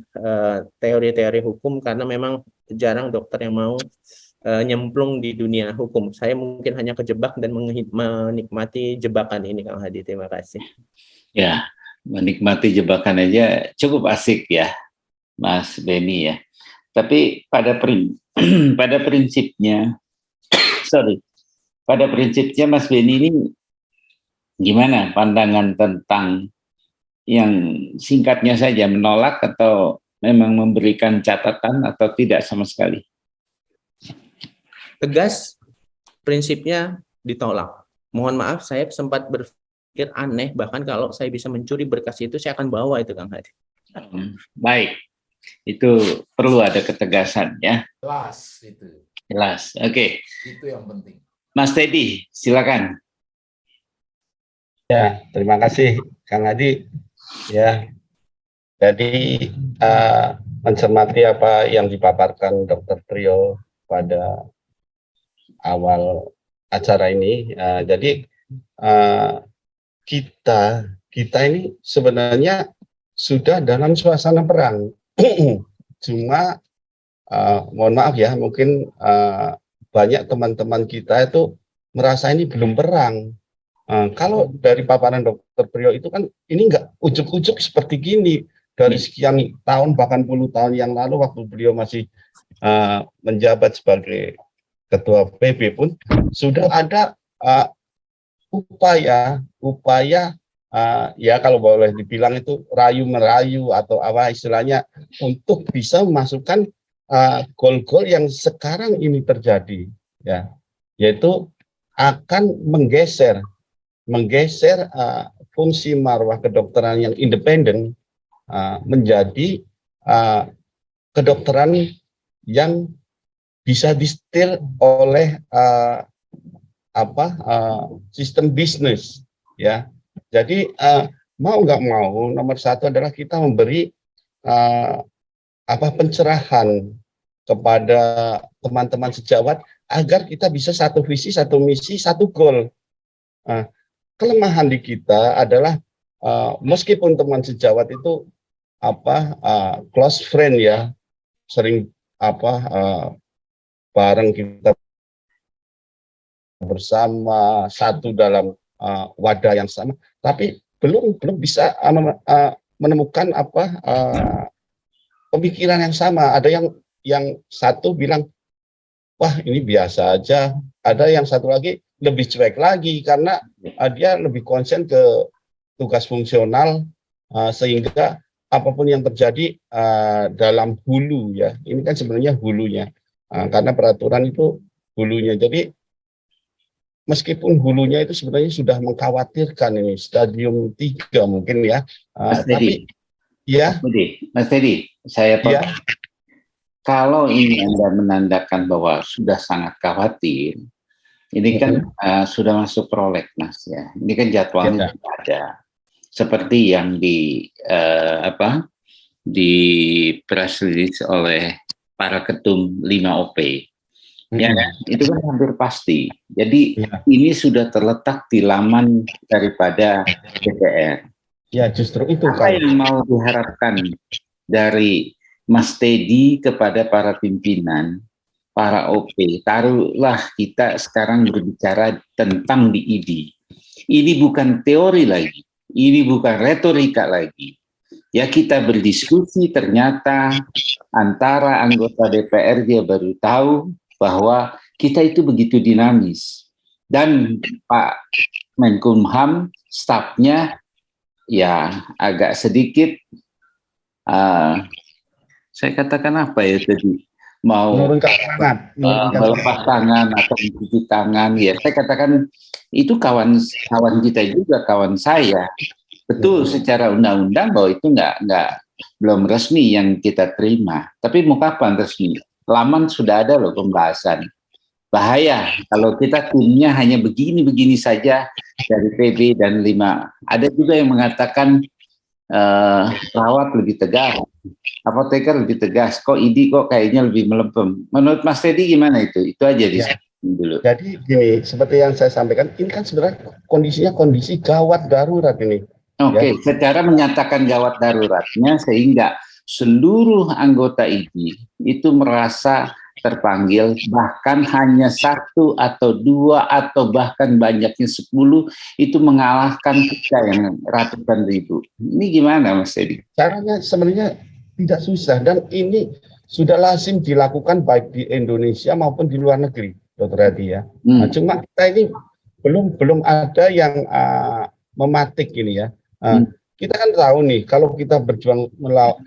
teori-teori hukum, karena memang jarang dokter yang mau nyemplung di dunia hukum. Saya mungkin hanya kejebak dan menikmati jebakan ini, Kang Hadi. Terima kasih. Ya, menikmati jebakan aja cukup asik ya, Mas Beni ya. Tapi pada prinsipnya, pada prinsipnya Mas Beni ini gimana pandangan tentang yang singkatnya saja, menolak atau memang memberikan catatan atau tidak sama sekali? Tegas, prinsipnya ditolak. Mohon maaf, saya sempat berpikir aneh, bahkan kalau saya bisa mencuri berkas itu, saya akan bawa itu, Kang Hadi. Baik, itu perlu ada ketegasan ya. Jelas itu. Jelas, oke. Itu yang penting. Mas Teddy, silakan. Ya, terima kasih, Kang Hadi. Ya, jadi mencermati apa yang dipaparkan Dr. Trio pada awal acara ini, jadi kita ini sebenarnya sudah dalam suasana perang. Cuma mohon maaf ya, mungkin banyak teman-teman kita itu merasa ini belum perang. Kalau dari paparan Dr. Trio itu kan ini enggak ujuk-ujuk seperti gini. Dari sekian tahun, bahkan puluh tahun yang lalu waktu beliau masih menjabat sebagai Ketua PB pun sudah ada upaya ya kalau boleh dibilang itu rayu-merayu atau apa istilahnya untuk bisa memasukkan gol-gol yang sekarang ini terjadi ya, yaitu akan menggeser fungsi marwah kedokteran yang independen menjadi kedokteran yang bisa disetir oleh sistem bisnis ya. Jadi mau nggak mau nomor satu adalah kita memberi pencerahan kepada teman-teman sejawat agar kita bisa satu visi, satu misi, satu goal. Kelemahan di kita adalah meskipun teman sejawat itu close friend ya, sering bareng kita bersama satu dalam wadah yang sama, tapi belum bisa menemukan pemikiran yang sama. Ada yang satu bilang, wah ini biasa aja. Ada yang satu lagi lebih cuek lagi karena dia lebih konsen ke tugas fungsional sehingga apapun yang terjadi dalam hulu ya. Ini kan sebenarnya hulunya. Karena peraturan itu hulunya. Jadi meskipun hulunya itu sebenarnya sudah mengkhawatirkan ini stadium 3 mungkin ya. Mas Tapi ya. Mas Teddy, saya potong. Ya. Kalau ini Anda menandakan bahwa sudah sangat khawatir, ini kan sudah masuk prolegnas ya. Ini kan jadwalnya sudah ada. Seperti yang di press release oleh para ketum 5 OP. Ya kan? Itu kan hampir pasti. Jadi ini sudah terletak di laman daripada DPR. Ya, justru itu. Apa yang mau diharapkan dari Mas Teddy kepada para pimpinan para OP. Taruhlah kita sekarang berbicara tentang di ID. Ini bukan teori lagi, ini bukan retorika lagi. Ya, kita berdiskusi, ternyata antara anggota DPR dia baru tahu bahwa kita itu begitu dinamis. Dan Pak Menkumham, stafnya ya agak sedikit, saya katakan apa ya tadi, mau menurunkan semangat, melepas tangan atau mencuci tangan. Ya, saya katakan itu kawan kita juga, kawan saya. Betul, secara undang-undang bahwa itu belum resmi yang kita terima. Tapi mau kapan resmi? Laman sudah ada loh pembahasan. Bahaya kalau kita timnya hanya begini-begini saja dari PB dan 5. Ada juga yang mengatakan perawat lebih tegas, apoteker lebih tegas, kok ID kok kayaknya lebih melempem. Menurut Mas Teddy gimana itu? Itu aja dulu. Jadi gini, seperti yang saya sampaikan, ini kan sebenarnya kondisinya kondisi gawat darurat ini. Oke, secara menyatakan gawat daruratnya sehingga seluruh anggota ID itu merasa terpanggil, bahkan hanya 1 atau 2 atau bahkan banyaknya 10 itu mengalahkan kita yang ratusan ribu. Ini gimana Mas Teddy? Caranya sebenarnya tidak susah dan ini sudah lazim dilakukan baik di Indonesia maupun di luar negeri, Dr. Hadi ya. Nah, cuma kita ini belum ada yang mematik ini ya. Kita kan tahu nih, kalau kita berjuang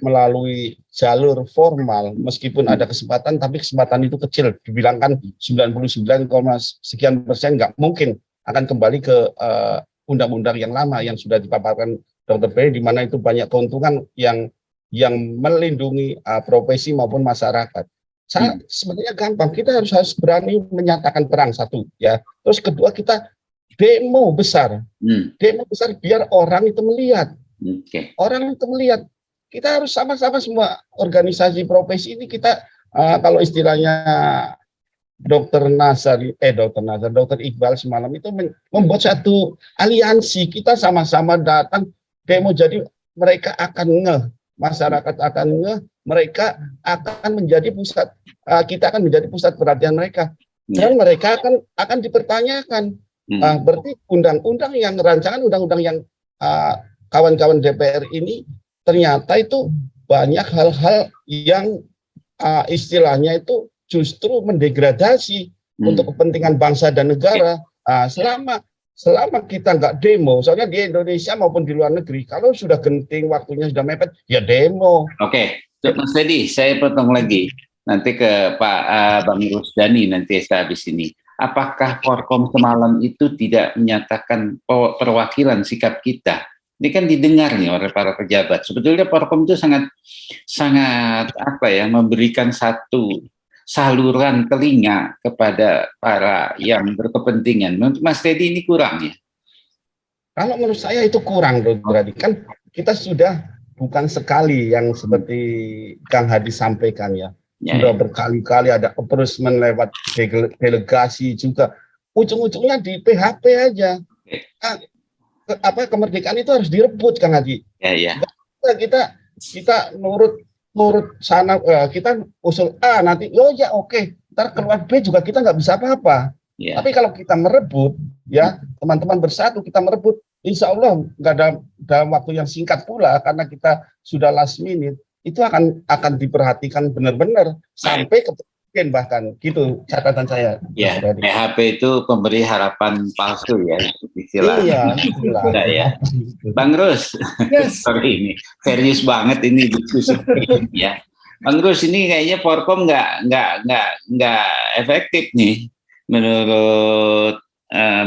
melalui jalur formal, meskipun ada kesempatan, tapi kesempatan itu kecil. Dibilangkan 99, sekian persen nggak mungkin akan kembali ke undang-undang yang lama yang sudah dipaparkan Dr. Ferry, di mana itu banyak keuntungan yang melindungi profesi maupun masyarakat. Sebenarnya gampang, kita harus berani menyatakan perang, satu ya. Terus kedua, kita demo besar, biar orang itu melihat. Orang itu melihat. Kita harus sama-sama semua organisasi profesi ini kita kalau istilahnya Dr. Iqbal semalam itu membuat satu aliansi, kita sama-sama datang demo, jadi mereka akan ngeh, masyarakat akan ngeh, mereka akan menjadi pusat, kita akan menjadi pusat perhatian mereka, dan mereka akan dipertanyakan. Berarti undang-undang yang rancangan undang-undang yang kawan-kawan DPR ini ternyata itu banyak hal-hal yang istilahnya itu justru mendegradasi untuk kepentingan bangsa dan negara. Selama kita nggak demo, soalnya di Indonesia maupun di luar negeri, kalau sudah genting waktunya sudah mepet, ya demo. Oke, Mas Teddy, saya potong lagi nanti ke Pak Bang Rusdani nanti habis ini. Apakah Forkom semalam itu tidak menyatakan perwakilan sikap kita? Ini kan didengar nih oleh para pejabat. Sebetulnya Forkom itu sangat memberikan satu saluran telinga kepada para yang berkepentingan. Menurut Mas Teddy ini kurang ya? Kalau menurut saya itu kurang, Dr. Hadi. Kan kita sudah bukan sekali yang seperti Kang Hadi sampaikan ya. Sudah berkali-kali ada approachment lewat delegasi juga. Ujung-ujungnya di PHP aja. Kemerdekaan itu harus direbut, Kang Hadi. Kita nurut sana, kita usul A nanti, ntar keluar B juga kita nggak bisa apa-apa. Tapi kalau kita merebut, ya teman-teman bersatu kita merebut, insya Allah nggak ada dalam waktu yang singkat pula, karena kita sudah last minute, itu akan diperhatikan benar-benar sampai ke presiden bahkan, gitu catatan saya. Ya, PHP itu pemberi harapan palsu ya, istilah. Iya. Ya. Bang Rus, sorry ini serius banget ini diskusi ya. Bang Rus, ini kayaknya Forkom nggak efektif nih menurut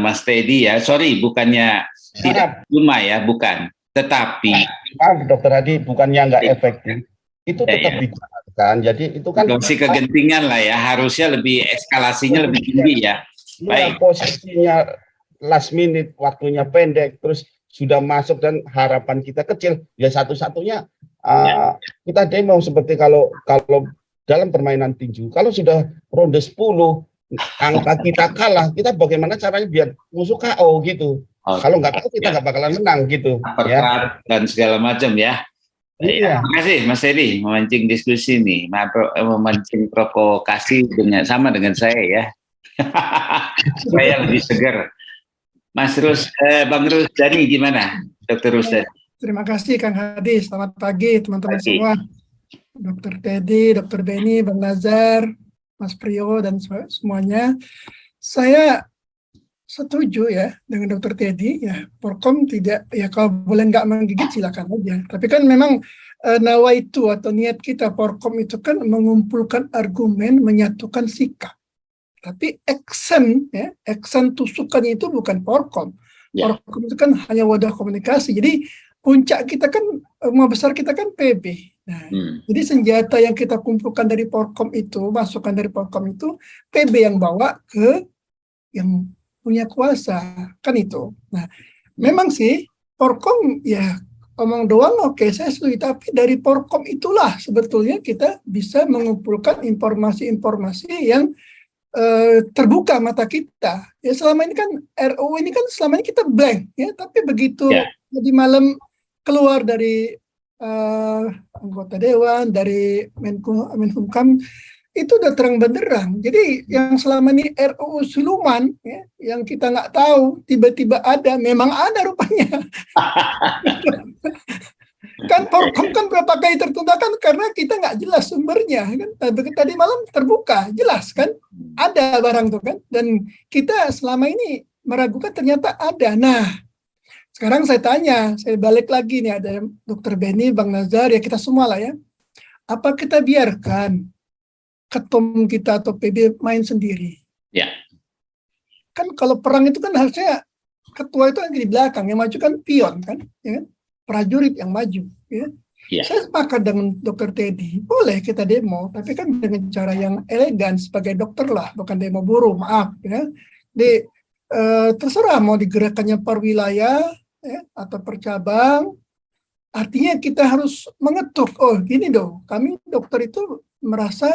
Mas Teddy ya. Sorry, bukannya tidak cuma ya, bukan. Tetapi maaf Dr. Hadi, bukannya nggak efektif, itu tetap dijalankan. Jadi itu kan masih kegentingan lah ya, harusnya lebih eskalasinya lebih tinggi ya. Baik. Posisinya last minute, waktunya pendek, terus sudah masuk dan harapan kita kecil. Ya satu-satunya kita demo seperti kalau dalam permainan tinju, kalau sudah ronde 10 angka kita kalah, kita bagaimana caranya biar musuh KO gitu. Kalau nggak tahu kita nggak bakalan menang gitu. Ya. Dan segala macam ya. Iya. Terima kasih Mas Heri memancing diskusi nih, memancing provokasi sama dengan saya ya. Saya lebih segar. Bang Rusdani gimana, Dokter Rusdani? Terima kasih Kang Hadi. Selamat pagi teman-teman semua. Dokter Teddy, Dokter Beni, Bang Nazar, Mas Priyo dan semuanya. Saya setuju ya dengan Dokter Teddy ya. Porkom tidak ya, kalau boleh nggak menggigit silakan aja. Tapi kan memang nawaitu atau niat kita Porkom itu kan mengumpulkan argumen, menyatukan sikap. Tapi action tusukannya itu bukan Porkom. Ya. Porkom itu kan hanya wadah komunikasi. Jadi puncak kita kan, rumah besar kita kan PB. Nah, jadi senjata yang kita kumpulkan dari Porkom itu, masukan dari Porkom itu, PB yang bawa ke yang punya kuasa, kan itu. Nah, memang sih Porkom ya omong doang oke, saya setuju, tapi dari Porkom itulah sebetulnya kita bisa mengumpulkan informasi-informasi yang terbuka mata kita. Ya selama ini kan RUU ini kan selama ini kita blank ya, tapi begitu di malam keluar dari anggota dewan, dari Menkumham, itu udah terang benderang. Jadi yang selama ini RUU siluman ya, yang kita nggak tahu tiba-tiba ada, memang ada rupanya. Kan Porkom kan berapa kali tertunda kan karena kita nggak jelas sumbernya kan. Tadi malam terbuka jelas kan ada barang tuh kan, dan kita selama ini meragukan ternyata ada. Nah sekarang saya tanya, saya balik lagi nih, ada Dokter Beni, Bang Nazar, ya kita semua lah ya. Apa kita biarkan ketum kita atau PB main sendiri? Ya. Kan kalau perang itu kan harusnya ketua itu di belakang, yang maju kan pion kan, ya kan? Prajurit yang maju. Ya. Ya. Saya sepakat dengan Dokter Teddy, boleh kita demo, tapi kan dengan cara yang elegan sebagai dokter lah, bukan demo buruh, maaf. Ya. Terserah mau digerakkannya per wilayah ya, atau per cabang. Artinya kita harus mengetuk, oh gini dong, kami dokter itu merasa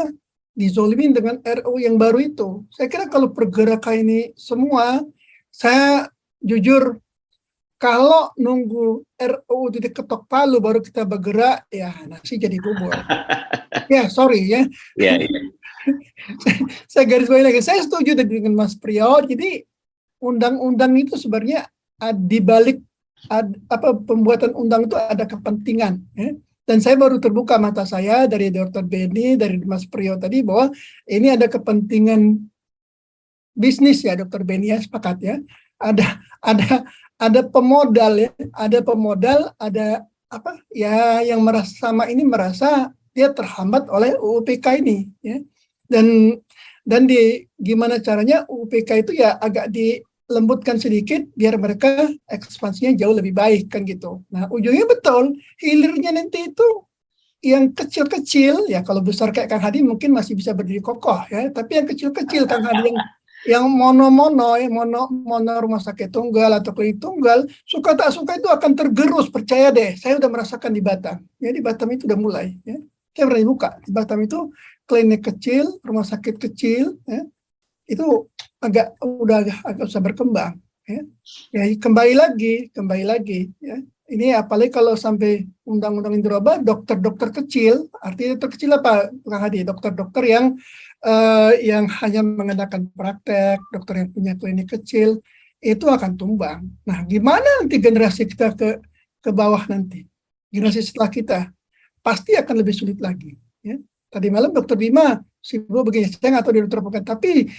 dizolimin dengan RUU yang baru itu. Saya kira kalau pergerakan ini semua, saya jujur, kalau nunggu RUU diketok palu baru kita bergerak, ya nasi jadi bubur. Ya, sorry ya. Ya. Saya garis bawahi lagi, saya setuju dengan Mas Priyo. Jadi undang-undang itu sebenarnya di balik pembuatan undang itu ada kepentingan. Ya. Dan saya baru terbuka mata saya dari Dr. Beni, dari Mas Priyo tadi bahwa ini ada kepentingan bisnis ya, Dr. Beni ya, sepakat ya. Ada pemodal ya, ada apa ya yang merasa dia terhambat oleh UUPK ini ya. Dan gimana caranya UUPK itu ya agak dilembutkan sedikit biar mereka ekspansinya jauh lebih baik kan gitu. Nah, ujungnya betul, hilirnya nanti itu yang kecil-kecil ya, kalau besar kayak Kang Hadi mungkin masih bisa berdiri kokoh ya, tapi yang kecil-kecil Kang Hadi yang mono rumah sakit tunggal atau klinik tunggal, suka tak suka itu akan tergerus, percaya deh. Saya udah merasakan di Batam. Ya di Batam itu udah mulai. Ya. Saya pernah dibuka di Batam itu klinik kecil, rumah sakit kecil, ya, itu udah agak usah berkembang. Ya. Ya kembali lagi. Ya. Ini apalagi kalau sampai undang-undang ini dirubah, dokter-dokter kecil, artinya dokter kecil apa, Kang Hadi? Dokter-dokter yang hanya mengadakan praktek, dokter yang punya klinik kecil, itu akan tumbang. Nah, gimana nanti generasi kita ke bawah nanti? Generasi setelah kita pasti akan lebih sulit lagi. Ya. Tadi malam Dokter Bima sibuk begini, saya nggak tahu di dokter apa, tapi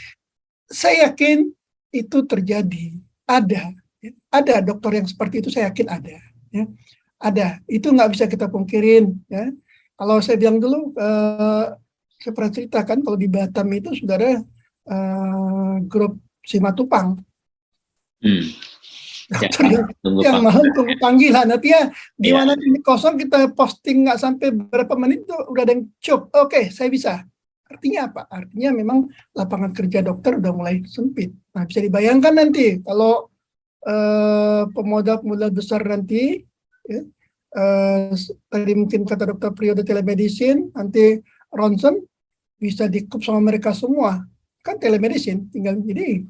saya yakin itu terjadi. Ada dokter yang seperti itu, saya yakin ada. Ya. Ada, itu nggak bisa kita pungkirin. Ya. Kalau saya bilang dulu, saya pernah ceritakan kalau di Batam itu sudah ada grup Simatupang. Yang malam tunggu panggilan. Nanti ya di mana ini kosong kita posting nggak sampai berapa menit itu udah ada yang cop. Oke, saya bisa. Artinya apa? Artinya memang lapangan kerja dokter udah mulai sempit. Nah, bisa dibayangkan nanti kalau pemodal besar nanti, ya, tadi mungkin kata Dokter Priyo telemedicine, nanti ronsen bisa dikup sama mereka semua, kan telemedicine, tinggal jadi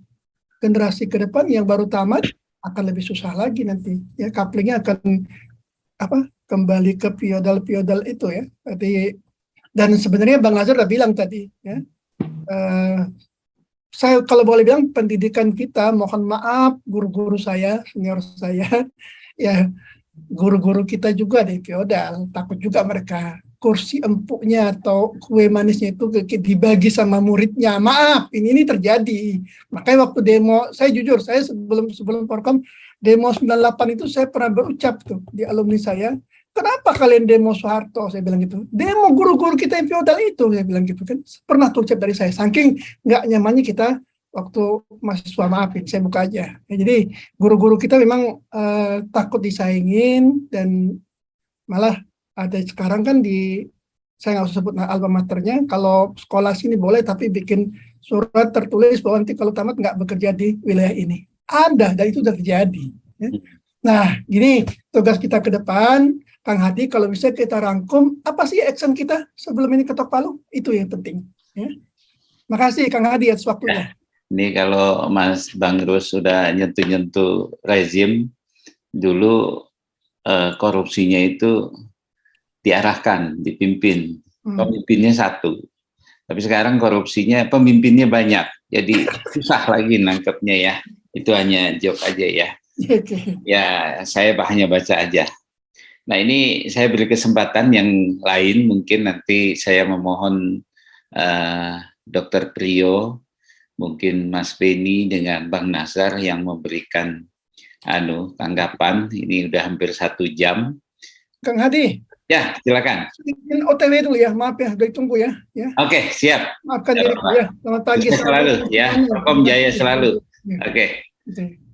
generasi ke depan yang baru tamat akan lebih susah lagi nanti, ya couplingnya akan kembali ke feodal itu ya. Berarti, dan sebenarnya Bang Nazar udah bilang tadi ya. Saya kalau boleh bilang pendidikan kita, mohon maaf guru-guru saya, senior saya, ya guru-guru kita juga di feodal, takut juga mereka kursi empuknya atau kue manisnya itu dibagi sama muridnya. Maaf, ini terjadi. Makanya waktu demo, saya jujur, saya sebelum Forkom demo 98 itu saya pernah berucap tuh di alumni saya, kenapa kalian demo Soeharto? Saya bilang gitu. Demo guru-guru kita yang feodal itu, saya bilang gitu kan. Pernah tuh ucap dari saya. Saking nggak nyamannya kita waktu mahasiswa, maafin, saya buka aja. Ya, jadi guru-guru kita memang takut disaingin, dan malah ada sekarang kan saya nggak usah sebut alma maternya, kalau sekolah sini boleh tapi bikin surat tertulis bahwa nanti kalau tamat nggak bekerja di wilayah ini. Ada, dan itu sudah terjadi. Ya. Nah, gini tugas kita ke depan, Kang Hadi, kalau bisa kita rangkum, apa sih action kita sebelum ini ketok palu? Itu yang penting. Ya. Makasih Kang Hadi atas waktunya. Ini kalau Mas Bang Rus sudah nyentuh-nyentuh rezim, dulu korupsinya itu diarahkan, dipimpin. Pemimpinnya satu. Tapi sekarang korupsinya, pemimpinnya banyak. Jadi susah lagi nangkepnya ya. Itu hanya joke aja ya. Ya, saya hanya baca aja. Nah, ini saya beri kesempatan yang lain, mungkin nanti saya memohon Dr. Priyo, mungkin Mas Beni dengan Bang Nazar yang memberikan tanggapan. Ini udah hampir 1 jam. Kang Hadi. Ya, silakan. OTW dulu ya, maaf ya, udah ditunggu ya. Oke, siap. Maafkan diriku ya. Selamat pagi. Selalu ya, Forkom Jaya selalu. Oke.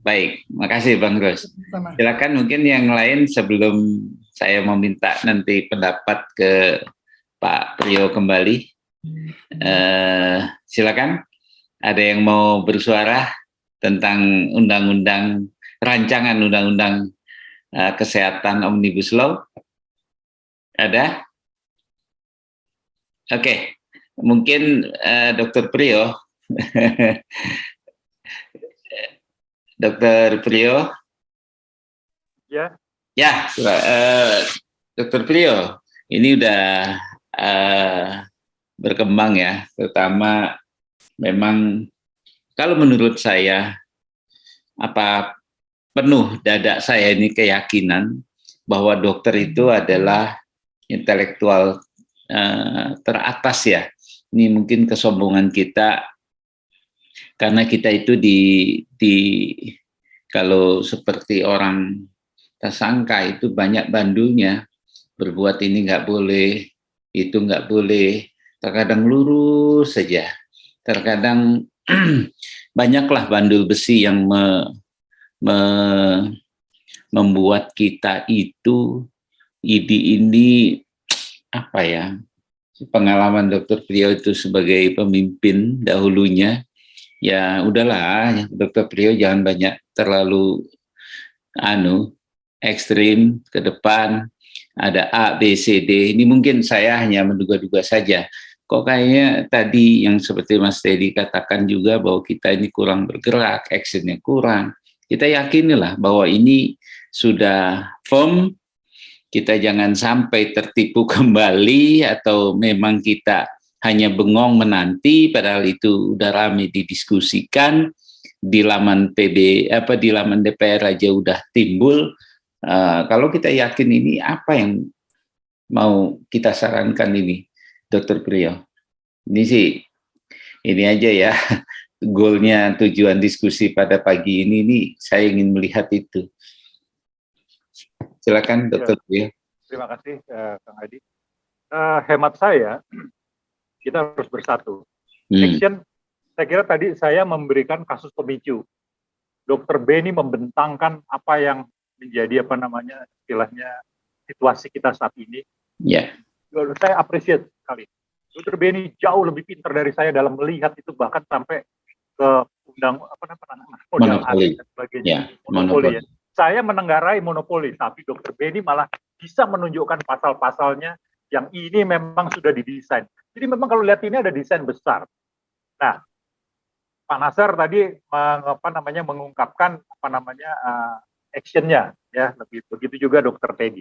Baik, makasih Bang Rus. Silakan mungkin yang lain sebelum saya meminta nanti pendapat ke Pak Priyo kembali. Silakan. Ada yang mau bersuara tentang rancangan undang-undang kesehatan Omnibus Law? Ada? Oke, mungkin Dr. Priyo. Dr. Priyo? Ya. Ya, Dr. Priyo, ini udah berkembang ya, terutama memang kalau menurut saya penuh dada saya ini keyakinan bahwa dokter itu adalah intelektual teratas ya. Ini mungkin kesombongan kita karena kita itu kalau seperti orang tersangka itu banyak bandulnya, berbuat ini nggak boleh, itu nggak boleh, terkadang lurus saja. Terkadang banyaklah bandul besi yang membuat kita itu ini pengalaman Dr. Priyo itu sebagai pemimpin dahulunya, ya udahlah Dr. Priyo jangan banyak terlalu ekstrim ke depan, ada A, B, C, D. Ini mungkin saya hanya menduga-duga saja. Kok kayaknya tadi yang seperti Mas Teddy katakan juga bahwa kita ini kurang bergerak, actionnya kurang. Kita yakinilah bahwa ini sudah firm, kita jangan sampai tertipu kembali atau memang kita hanya bengong menanti, padahal itu udah ramai didiskusikan di laman di laman DPR aja udah timbul. Kalau kita yakin ini, apa yang mau kita sarankan ini? Dr. Priyo, ini aja ya, goalnya, tujuan diskusi pada pagi ini saya ingin melihat itu. Silakan Dr. Priyo. Terima kasih Kang Hadi. Hemat saya, kita harus bersatu. Action, saya kira tadi saya memberikan kasus pemicu. Dr. Beni membentangkan apa yang menjadi istilahnya situasi kita saat ini. Ya. Saya apresiasi sekali. Dr. Beni jauh lebih pintar dari saya dalam melihat itu, bahkan sampai ke modal asing dan sebagainya. Monopoli. Ya. Saya menenggarai monopoli, tapi Dr. Beni malah bisa menunjukkan pasal-pasalnya yang ini memang sudah didesain. Jadi memang kalau lihat ini ada desain besar. Nah, Pak Nasar tadi mengungkapkan actionnya, ya, begitu juga Dr. Teddy.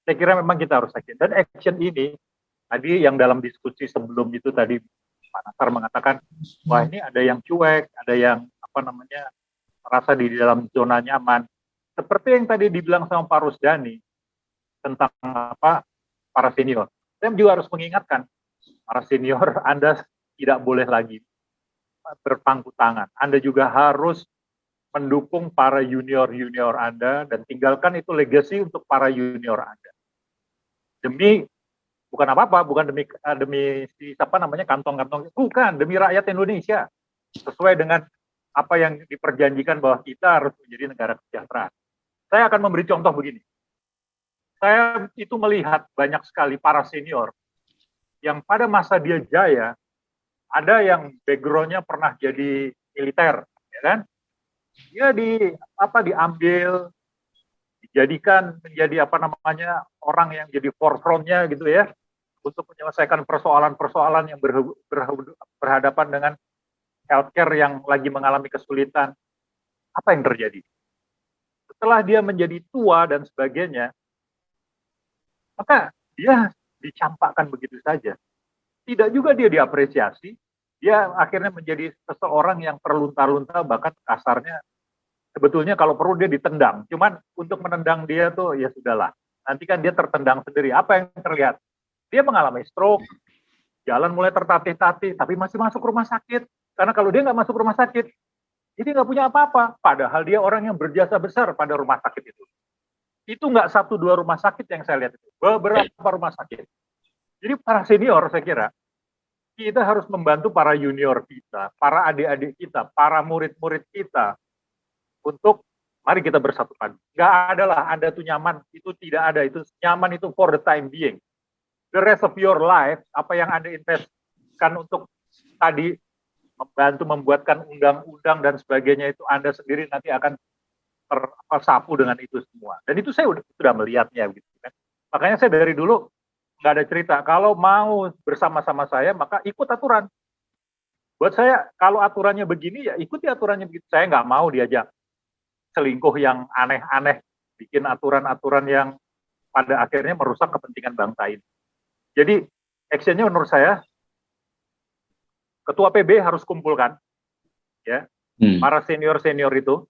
Saya kira memang kita harus action. Dan action ini, tadi yang dalam diskusi sebelum itu tadi Pak Nasar mengatakan, wah ini ada yang cuek, ada yang merasa di dalam zona nyaman. Seperti yang tadi dibilang sama Pak Rusdani tentang para senior. Saya juga harus mengingatkan para senior, Anda tidak boleh lagi berpangku tangan. Anda juga harus mendukung para junior-junior Anda dan tinggalkan itu legacy untuk para junior Anda. Bukan apa-apa, bukan demi kantong-kantong, bukan, demi rakyat Indonesia. Sesuai dengan apa yang diperjanjikan bahwa kita harus menjadi negara kesejahteraan. Saya akan memberi contoh begini. Saya itu melihat banyak sekali para senior yang pada masa dia jaya, ada yang background-nya pernah jadi militer, ya kan? Dia diambil, dijadikan menjadi orang yang jadi forefront-nya gitu ya, untuk menyelesaikan persoalan-persoalan yang berhadapan dengan healthcare yang lagi mengalami kesulitan. Apa yang terjadi? Setelah dia menjadi tua dan sebagainya, maka dia dicampakkan begitu saja. Tidak juga dia diapresiasi, dia akhirnya menjadi seseorang yang terlunta-lunta, bahkan kasarnya sebetulnya kalau perlu dia ditendang. Cuman untuk menendang dia tuh ya sudahlah. Nanti kan dia tertendang sendiri. Apa yang terlihat? Dia mengalami stroke, jalan mulai tertatih-tatih, tapi masih masuk rumah sakit. Karena kalau dia nggak masuk rumah sakit, dia nggak punya apa-apa. Padahal dia orang yang berjasa besar pada rumah sakit itu. Itu nggak 1-2 rumah sakit yang saya lihat itu. Beberapa rumah sakit. Jadi para senior saya kira, kita harus membantu para junior kita, para adik-adik kita, para murid-murid kita, untuk mari kita bersatu padu. Nggak ada lah Anda tuh nyaman, itu tidak ada. Itu nyaman itu for the time being. The rest of your life, apa yang Anda investkan untuk tadi membantu membuatkan undang-undang dan sebagainya, itu Anda sendiri nanti akan tersapu dengan itu semua. Dan itu saya sudah melihatnya gitu kan. Makanya saya dari dulu nggak ada cerita. Kalau mau bersama-sama saya, maka ikut aturan. Buat saya, kalau aturannya begini, ya ikuti aturannya begitu. Saya nggak mau diajak selingkuh yang aneh-aneh, bikin aturan-aturan yang pada akhirnya merusak kepentingan bangsa ini. Jadi, actionnya menurut saya, ketua PB harus kumpulkan, ya, para senior-senior itu,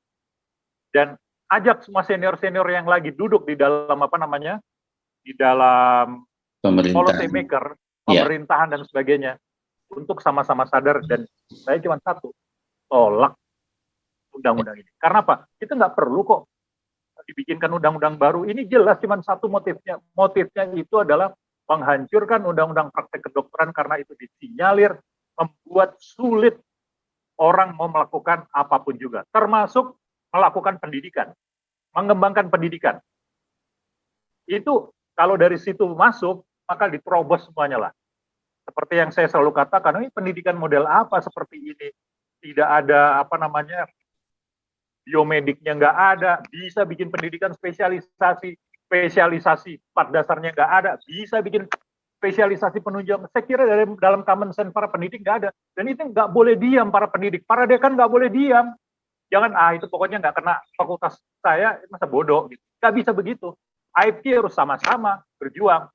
dan ajak semua senior-senior yang lagi duduk di dalam di dalam policy maker, pemerintahan dan sebagainya, untuk sama-sama sadar. Dan saya cuma satu, tolak undang-undang ini. Karena apa? Kita nggak perlu kok dibikinkan undang-undang baru. Ini jelas cuma satu motifnya. Motifnya itu adalah menghancurkan undang-undang praktek kedokteran, karena itu disinyalir membuat sulit orang mau melakukan apapun juga, termasuk melakukan pendidikan, mengembangkan pendidikan. Itu kalau dari situ masuk, maka diterobos semuanya lah. Seperti yang saya selalu katakan, ini pendidikan model apa seperti ini? Tidak ada biomediknya nggak ada, bisa bikin pendidikan spesialisasi 4 dasarnya nggak ada, bisa bikin spesialisasi penunjang. Saya kira dalam common sense para pendidik nggak ada. Dan itu nggak boleh diam para pendidik. Para dekan nggak boleh diam. Jangan, itu pokoknya nggak kena fakultas saya, masa bodoh. Gitu. Nggak bisa begitu. IFT harus sama-sama berjuang.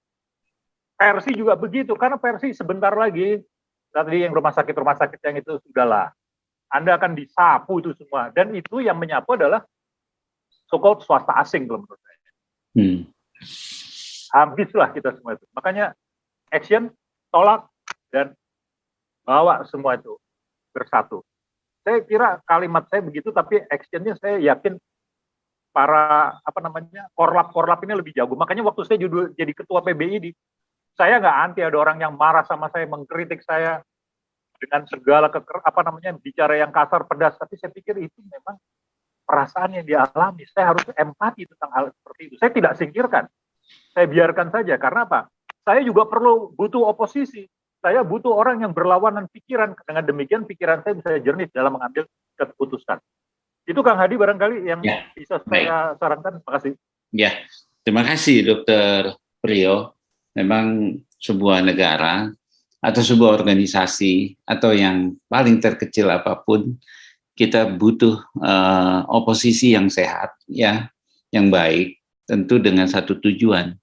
Persi juga begitu, karena Persi sebentar lagi, tadi yang rumah sakit yang itu sudahlah. Anda akan disapu itu semua. Dan itu yang menyapu adalah so-called swasta asing, menurut saya. Habislah kita semua itu. Makanya action, tolak, dan bawa semua itu bersatu. Saya kira kalimat saya begitu, tapi actionnya saya yakin para korlap ini lebih jago. Makanya waktu saya jadi ketua PBI, saya nggak anti ada orang yang marah sama saya, mengkritik saya dengan segala bicara yang kasar, pedas. Tapi saya pikir itu memang perasaan yang dialami. Saya harus empati tentang hal seperti itu. Saya tidak singkirkan. Saya biarkan saja. Karena apa? Saya juga butuh oposisi. Saya butuh orang yang berlawanan pikiran. Dengan demikian pikiran saya bisa jernih dalam mengambil keputusan. Itu Kang Hadi barangkali yang bisa saya sarankan. Terima kasih. Ya, terima kasih Dr. Priyo. Memang sebuah negara atau sebuah organisasi atau yang paling terkecil apapun, kita butuh oposisi yang sehat, ya, yang baik, tentu dengan satu tujuan,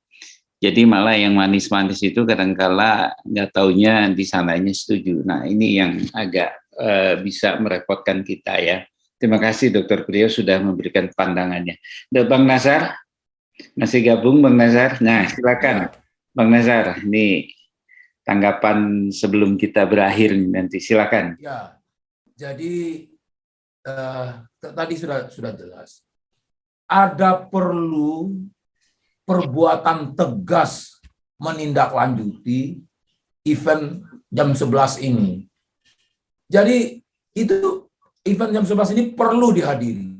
Jadi malah yang manis-manis itu kadangkala nggak taunya di sananya setuju. Nah ini yang agak bisa merepotkan kita ya. Terima kasih Dr. Priyo sudah memberikan pandangannya. Bang Nazar, masih gabung Bang Nazar? Nah silakan Bang Nazar, ini tanggapan sebelum kita berakhir nanti, silakan. Ya, jadi tadi sudah jelas. Ada perlu perbuatan tegas menindaklanjuti event jam 11 ini. Jadi itu event jam 11 ini perlu dihadiri.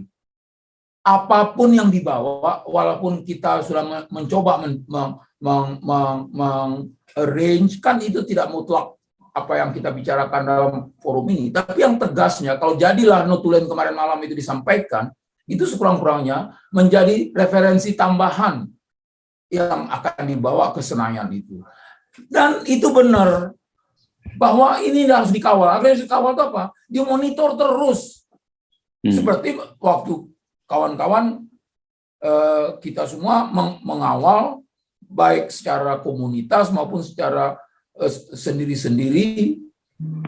Apapun yang dibawa, walaupun kita sudah mencoba arrange, kan itu tidak mutlak apa yang kita bicarakan dalam forum ini. Tapi yang tegasnya, kalau jadilah notulen kemarin malam itu disampaikan, itu sekurang-kurangnya menjadi referensi tambahan yang akan dibawa ke Senayan itu. Dan itu benar, bahwa ini harus dikawal. Harus dikawal itu apa? Dimonitor terus. Seperti waktu kawan-kawan kita semua mengawal, baik secara komunitas maupun secara sendiri-sendiri,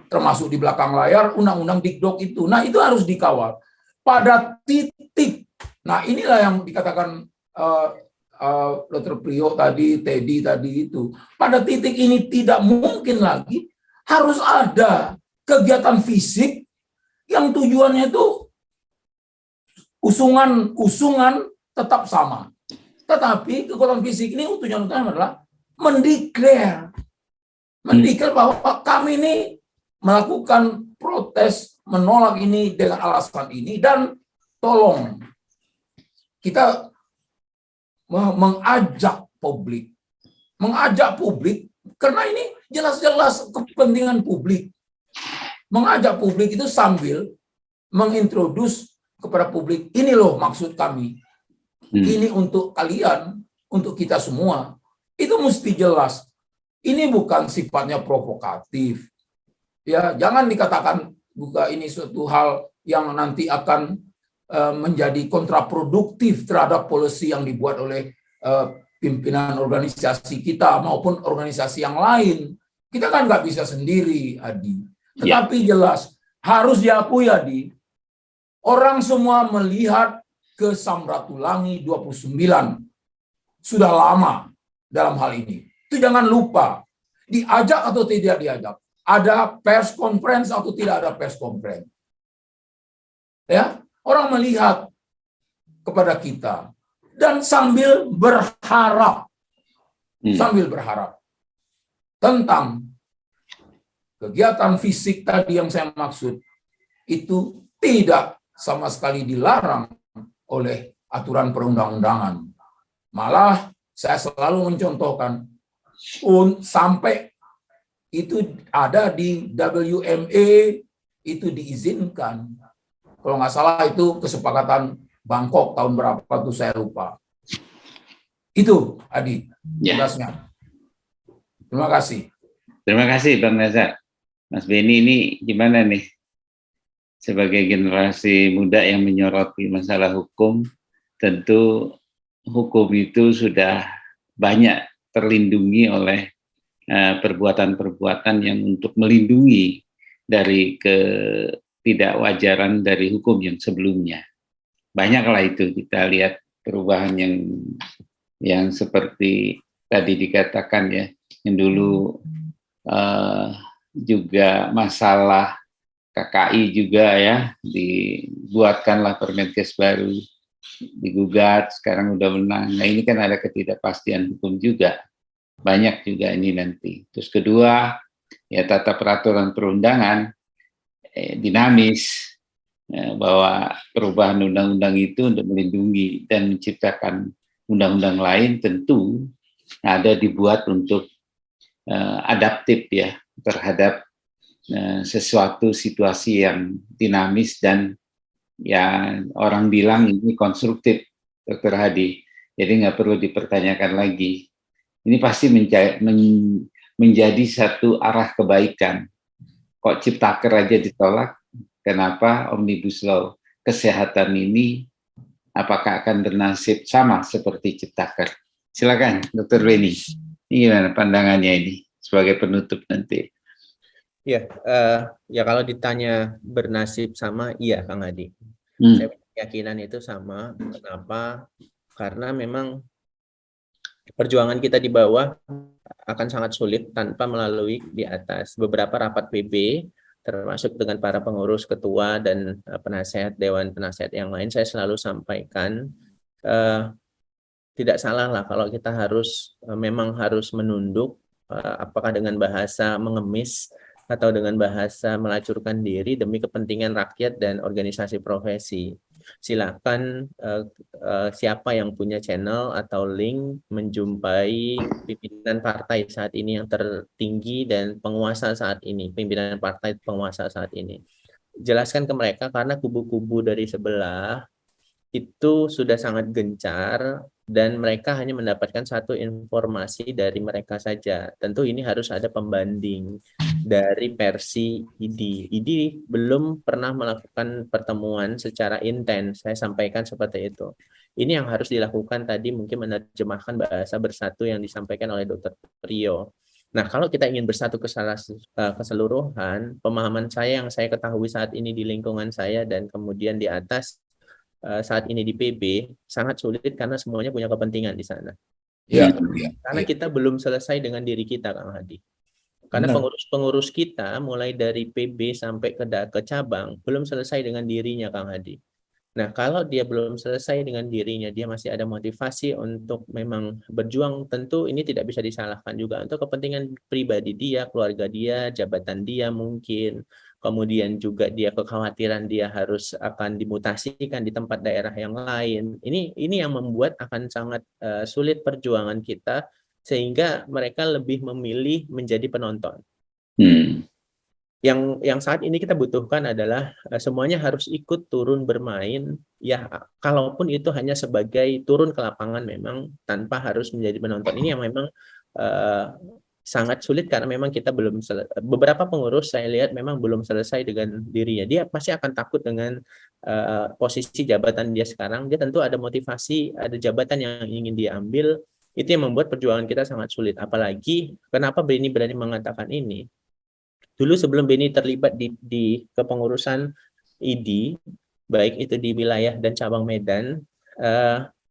termasuk di belakang layar, undang-undang Dikdok itu. Nah, itu harus dikawal. Pada titik, nah inilah yang dikatakan Dr. Priyo tadi, Teddy tadi itu. Pada titik ini tidak mungkin lagi harus ada kegiatan fisik yang tujuannya itu usungan tetap sama. Tetapi kekuatan fisik ini tujuan utama adalah mendeklar bahwa kami ini melakukan protes, menolak ini dengan alasan ini, dan tolong kita mengajak publik karena ini jelas-jelas kepentingan publik. Mengajak publik itu sambil mengintroduce kepada publik, ini loh maksud kami. Ini untuk kalian, untuk kita semua. Itu mesti jelas. Ini bukan sifatnya provokatif. Ya, jangan dikatakan juga ini suatu hal yang nanti akan menjadi kontraproduktif terhadap policy yang dibuat oleh pimpinan organisasi kita maupun organisasi yang lain. Kita kan nggak bisa sendiri, Adi. Tetapi jelas, harus diakui, Adi, orang semua melihat ke Samratulangi 29 sudah lama dalam hal ini. Itu jangan lupa, diajak atau tidak diajak, ada pers conference atau tidak ada pers conference. Ya, orang melihat kepada kita dan sambil berharap tentang kegiatan fisik tadi yang saya maksud itu tidak sama sekali dilarang oleh aturan perundang-undangan. Malah saya selalu mencontohkan sampai itu ada di WMA itu diizinkan. Kalau nggak salah itu kesepakatan Bangkok tahun berapa tuh saya lupa. Itu Adi tugasnya. Terima kasih. Terima kasih Bang Nazar. Mas Beni ini gimana nih? Sebagai generasi muda yang menyoroti masalah hukum, tentu hukum itu sudah banyak terlindungi oleh perbuatan-perbuatan yang untuk melindungi dari ketidakwajaran dari hukum yang sebelumnya. Banyaklah itu kita lihat perubahan yang seperti tadi dikatakan ya, yang dulu juga masalah KKI juga ya, dibuatkanlah Permenkes baru, digugat, sekarang udah menang. Nah ini kan ada ketidakpastian hukum juga, banyak juga ini nanti. Terus kedua, ya tata peraturan perundangan dinamis, bahwa perubahan undang-undang itu untuk melindungi dan menciptakan undang-undang lain tentu ada dibuat untuk adaptif ya terhadap sesuatu situasi yang dinamis dan ya orang bilang ini konstruktif, Dr. Hadi. Jadi nggak perlu dipertanyakan lagi. Ini pasti menjadi satu arah kebaikan. Kok Ciptaker aja ditolak, kenapa Omnibus Law kesehatan ini apakah akan bernasib sama seperti Ciptaker? Silakan, Dr. Beni. Ini gimana pandangannya ini sebagai penutup nanti? Ya, ya kalau ditanya bernasib sama, iya Kang Adi. Saya punya keyakinan itu sama. Kenapa? Karena memang perjuangan kita di bawah akan sangat sulit tanpa melalui di atas. Beberapa rapat PB, termasuk dengan para pengurus, ketua, dan penasehat, dewan penasehat yang lain, saya selalu sampaikan, tidak salah lah kalau kita memang harus menunduk, apakah dengan bahasa mengemis atau dengan bahasa melacurkan diri demi kepentingan rakyat dan organisasi profesi. Silakan siapa yang punya channel atau link menjumpai pimpinan partai saat ini yang tertinggi dan penguasa saat ini, pimpinan partai penguasa saat ini. Jelaskan ke mereka karena kubu-kubu dari sebelah itu sudah sangat gencar dan mereka hanya mendapatkan satu informasi dari mereka saja. Tentu ini harus ada pembanding dari versi ID. ID belum pernah melakukan pertemuan secara intens, saya sampaikan seperti itu. Ini yang harus dilakukan tadi, mungkin menerjemahkan bahasa bersatu yang disampaikan oleh Dr. Priyo. Nah, kalau kita ingin bersatu keseluruhan, pemahaman saya yang saya ketahui saat ini di lingkungan saya dan kemudian di atas saat ini di PB sangat sulit karena semuanya punya kepentingan di sana. Ya, Karena kita belum selesai dengan diri kita, Kang Hadi. Karena pengurus-pengurus kita mulai dari PB sampai ke cabang belum selesai dengan dirinya, Kang Hadi. Nah, kalau dia belum selesai dengan dirinya, dia masih ada motivasi untuk memang berjuang, tentu ini tidak bisa disalahkan juga untuk kepentingan pribadi dia, keluarga dia, jabatan dia mungkin, kemudian juga dia kekhawatiran dia harus akan dimutasikan di tempat daerah yang lain. Ini yang membuat akan sangat sulit perjuangan kita, sehingga mereka lebih memilih menjadi penonton. Yang saat ini kita butuhkan adalah semuanya harus ikut turun bermain, ya kalaupun itu hanya sebagai turun ke lapangan memang tanpa harus menjadi penonton. Ini yang memang sangat sulit karena memang kita belum beberapa pengurus saya lihat memang belum selesai dengan dirinya. Dia pasti akan takut dengan posisi jabatan dia sekarang. Dia tentu ada motivasi, ada jabatan yang ingin dia ambil. Itu yang membuat perjuangan kita sangat sulit. Apalagi kenapa Beni berani mengatakan ini? Dulu sebelum Beni terlibat di kepengurusan ID, baik itu di wilayah dan cabang Medan,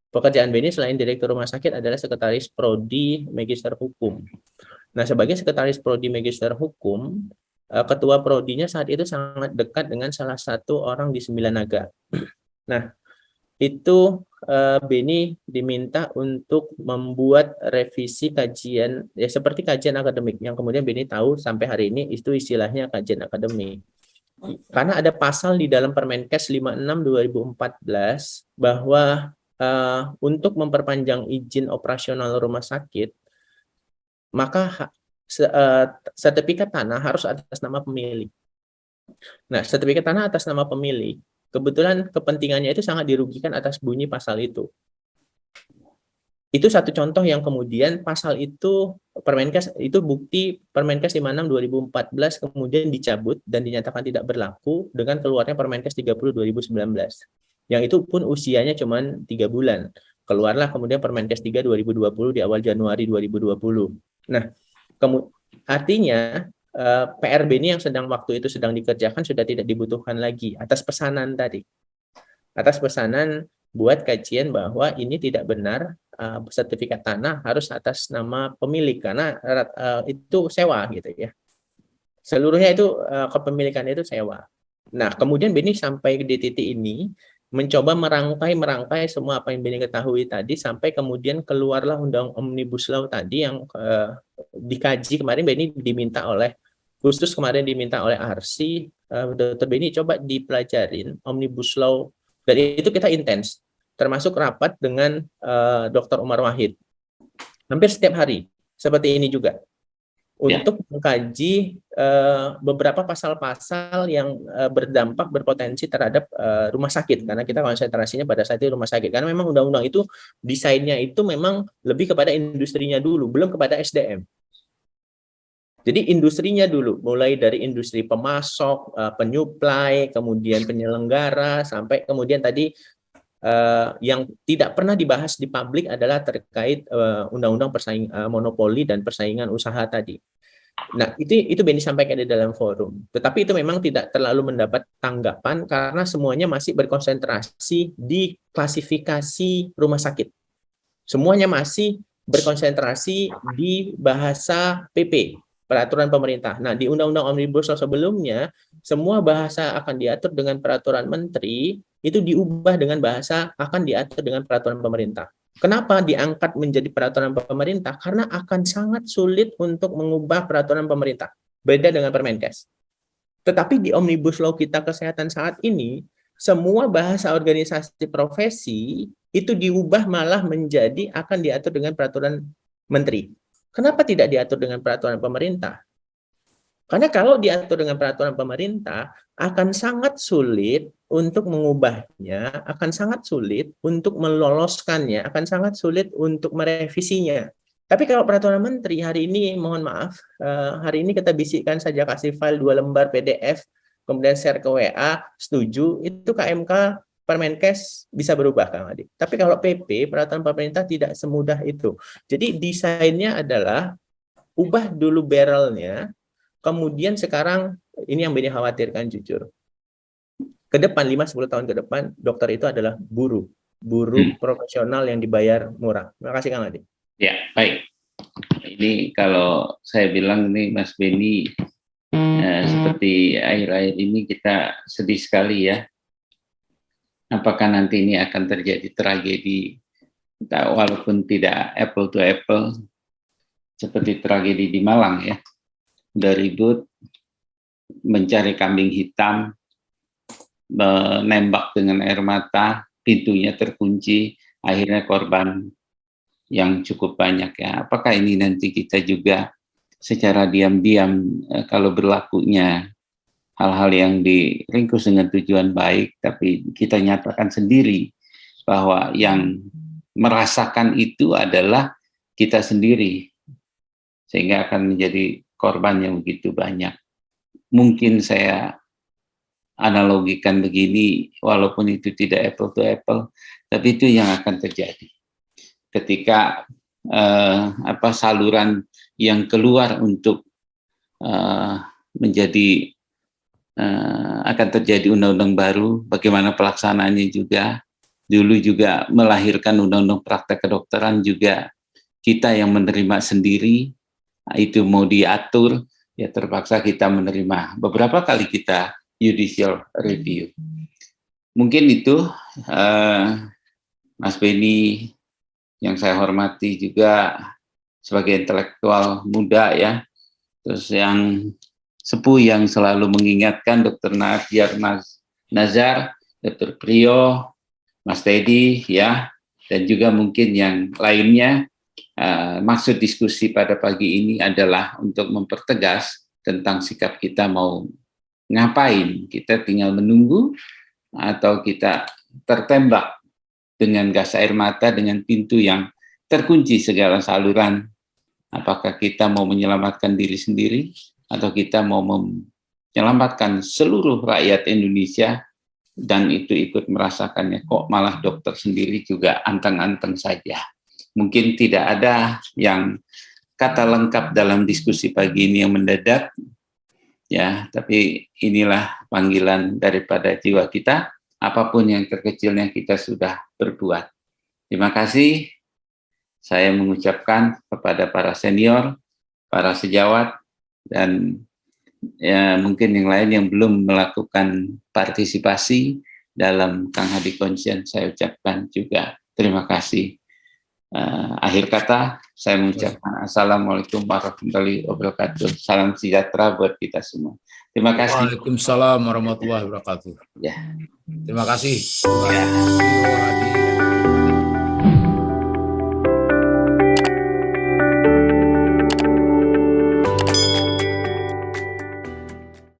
pekerjaan Beni selain direktur rumah sakit adalah sekretaris Prodi Magister Hukum. Nah, sebagai sekretaris Prodi Magister Hukum, ketua Prodinya saat itu sangat dekat dengan salah satu orang di Sembilanaga. Nah, itu Beni diminta untuk membuat revisi kajian, ya seperti kajian akademik, yang kemudian Beni tahu sampai hari ini itu istilahnya kajian akademik. Karena ada pasal di dalam Permenkes 56/2014 bahwa untuk memperpanjang izin operasional rumah sakit, maka sertifikat tanah harus atas nama pemilik. Nah, sertifikat tanah atas nama pemilik, kebetulan kepentingannya itu sangat dirugikan atas bunyi pasal itu. Itu satu contoh yang kemudian pasal itu Permenkes itu bukti Permenkes 56/2014 kemudian dicabut dan dinyatakan tidak berlaku dengan keluarnya Permenkes 30/2019. Yang itu pun usianya cuma 3 bulan. Keluarlah kemudian Permenkes 3/2020 di awal Januari 2020. Nah, artinya PR Beni yang waktu itu sedang dikerjakan sudah tidak dibutuhkan lagi atas pesanan tadi. Atas pesanan buat kajian bahwa ini tidak benar, sertifikat tanah harus atas nama pemilik karena itu sewa gitu ya. Seluruhnya itu kepemilikan itu sewa. Nah, kemudian Beni sampai di titik ini mencoba merangkai semua apa yang Beni ketahui tadi sampai kemudian keluarlah Undang Omnibus Law tadi yang dikaji kemarin. Beni diminta oleh Arsi, Dr. Beni coba dipelajarin Omnibus Law, dan itu kita intens, termasuk rapat dengan Dr. Umar Wahid hampir setiap hari seperti ini juga untuk mengkaji beberapa pasal-pasal yang berpotensi terhadap rumah sakit, karena kita konsentrasinya pada saat itu rumah sakit, karena memang undang-undang itu desainnya itu memang lebih kepada industrinya dulu, belum kepada SDM. Jadi industrinya dulu, mulai dari industri pemasok, penyuplai, kemudian penyelenggara, sampai kemudian tadi yang tidak pernah dibahas di publik adalah terkait undang-undang monopoli dan persaingan usaha tadi. Nah, itu Benny sampaikan di dalam forum. Tetapi itu memang tidak terlalu mendapat tanggapan karena semuanya masih berkonsentrasi di klasifikasi rumah sakit. Semuanya masih berkonsentrasi di bahasa PP, peraturan pemerintah. Nah, di Undang-Undang Omnibus Law sebelumnya, semua bahasa akan diatur dengan peraturan menteri, itu diubah dengan bahasa akan diatur dengan peraturan pemerintah. Kenapa diangkat menjadi peraturan pemerintah? Karena akan sangat sulit untuk mengubah peraturan pemerintah. Beda dengan Permenkes. Tetapi di Omnibus Law kita kesehatan saat ini, semua bahasa organisasi profesi itu diubah malah menjadi akan diatur dengan peraturan menteri. Kenapa tidak diatur dengan peraturan pemerintah? Karena kalau diatur dengan peraturan pemerintah, akan sangat sulit untuk mengubahnya, akan sangat sulit untuk meloloskannya, akan sangat sulit untuk merevisinya. Tapi kalau peraturan menteri hari ini, mohon maaf, hari ini kita bisikkan saja kasih file 2 lembar PDF, kemudian share ke WA, setuju, itu KMK Permenkes bisa berubah, Kang Adi. Tapi kalau PP, peraturan pemerintah tidak semudah itu. Jadi desainnya adalah ubah dulu barrelnya, kemudian sekarang, ini yang Benny khawatirkan jujur. Ke depan, 5-10 tahun ke depan, dokter itu adalah buruh profesional yang dibayar murah. Terima kasih, Kang Adi. Ya, baik. Ini kalau saya bilang nih, Mas Benny, seperti akhir-akhir ini kita sedih sekali ya. Apakah nanti ini akan terjadi tragedi, walaupun tidak apple to apple, seperti tragedi di Malang ya. Udah ribut, mencari kambing hitam, menembak dengan air mata, pintunya terkunci, akhirnya korban yang cukup banyak ya. Apakah ini nanti kita juga secara diam-diam kalau berlakunya hal-hal yang diringkus dengan tujuan baik, tapi kita nyatakan sendiri bahwa yang merasakan itu adalah kita sendiri, sehingga akan menjadi korban yang begitu banyak. Mungkin saya analogikan begini, walaupun itu tidak apple to apple, tapi itu yang akan terjadi. Ketika saluran yang keluar untuk menjadi akan terjadi undang-undang baru, bagaimana pelaksanaannya juga. Dulu juga melahirkan undang-undang praktek kedokteran juga kita yang menerima sendiri. Itu mau diatur, ya terpaksa kita menerima. Beberapa kali kita judicial review. Mungkin itu, Mas Benny, yang saya hormati juga sebagai intelektual muda ya, terus yang sepuh yang selalu mengingatkan Dr. Nazar, Dr. Priyo, Mas Teddy ya, dan juga mungkin yang lainnya. Maksud diskusi pada pagi ini adalah untuk mempertegas tentang sikap kita mau ngapain. Kita tinggal menunggu atau kita tertembak dengan gas air mata dengan pintu yang terkunci segala saluran. Apakah kita mau menyelamatkan diri sendiri atau kita mau menyelamatkan seluruh rakyat Indonesia dan itu ikut merasakannya, kok malah dokter sendiri juga anteng-anteng saja. Mungkin tidak ada yang kata lengkap dalam diskusi pagi ini yang mendadak, ya. Tapi inilah panggilan daripada jiwa kita. Apapun yang terkecilnya kita sudah berbuat. Terima kasih. Saya mengucapkan kepada para senior, para sejawat, dan ya mungkin yang lain yang belum melakukan partisipasi dalam Kang Hadi Konsien, saya ucapkan juga terima kasih. Akhir kata, saya mengucapkan Assalamualaikum warahmatullahi wabarakatuh. Salam sejahtera buat kita semua. Terima kasih. Waalaikumsalam warahmatullahi wabarakatuh. Ya. Terima kasih. Ya.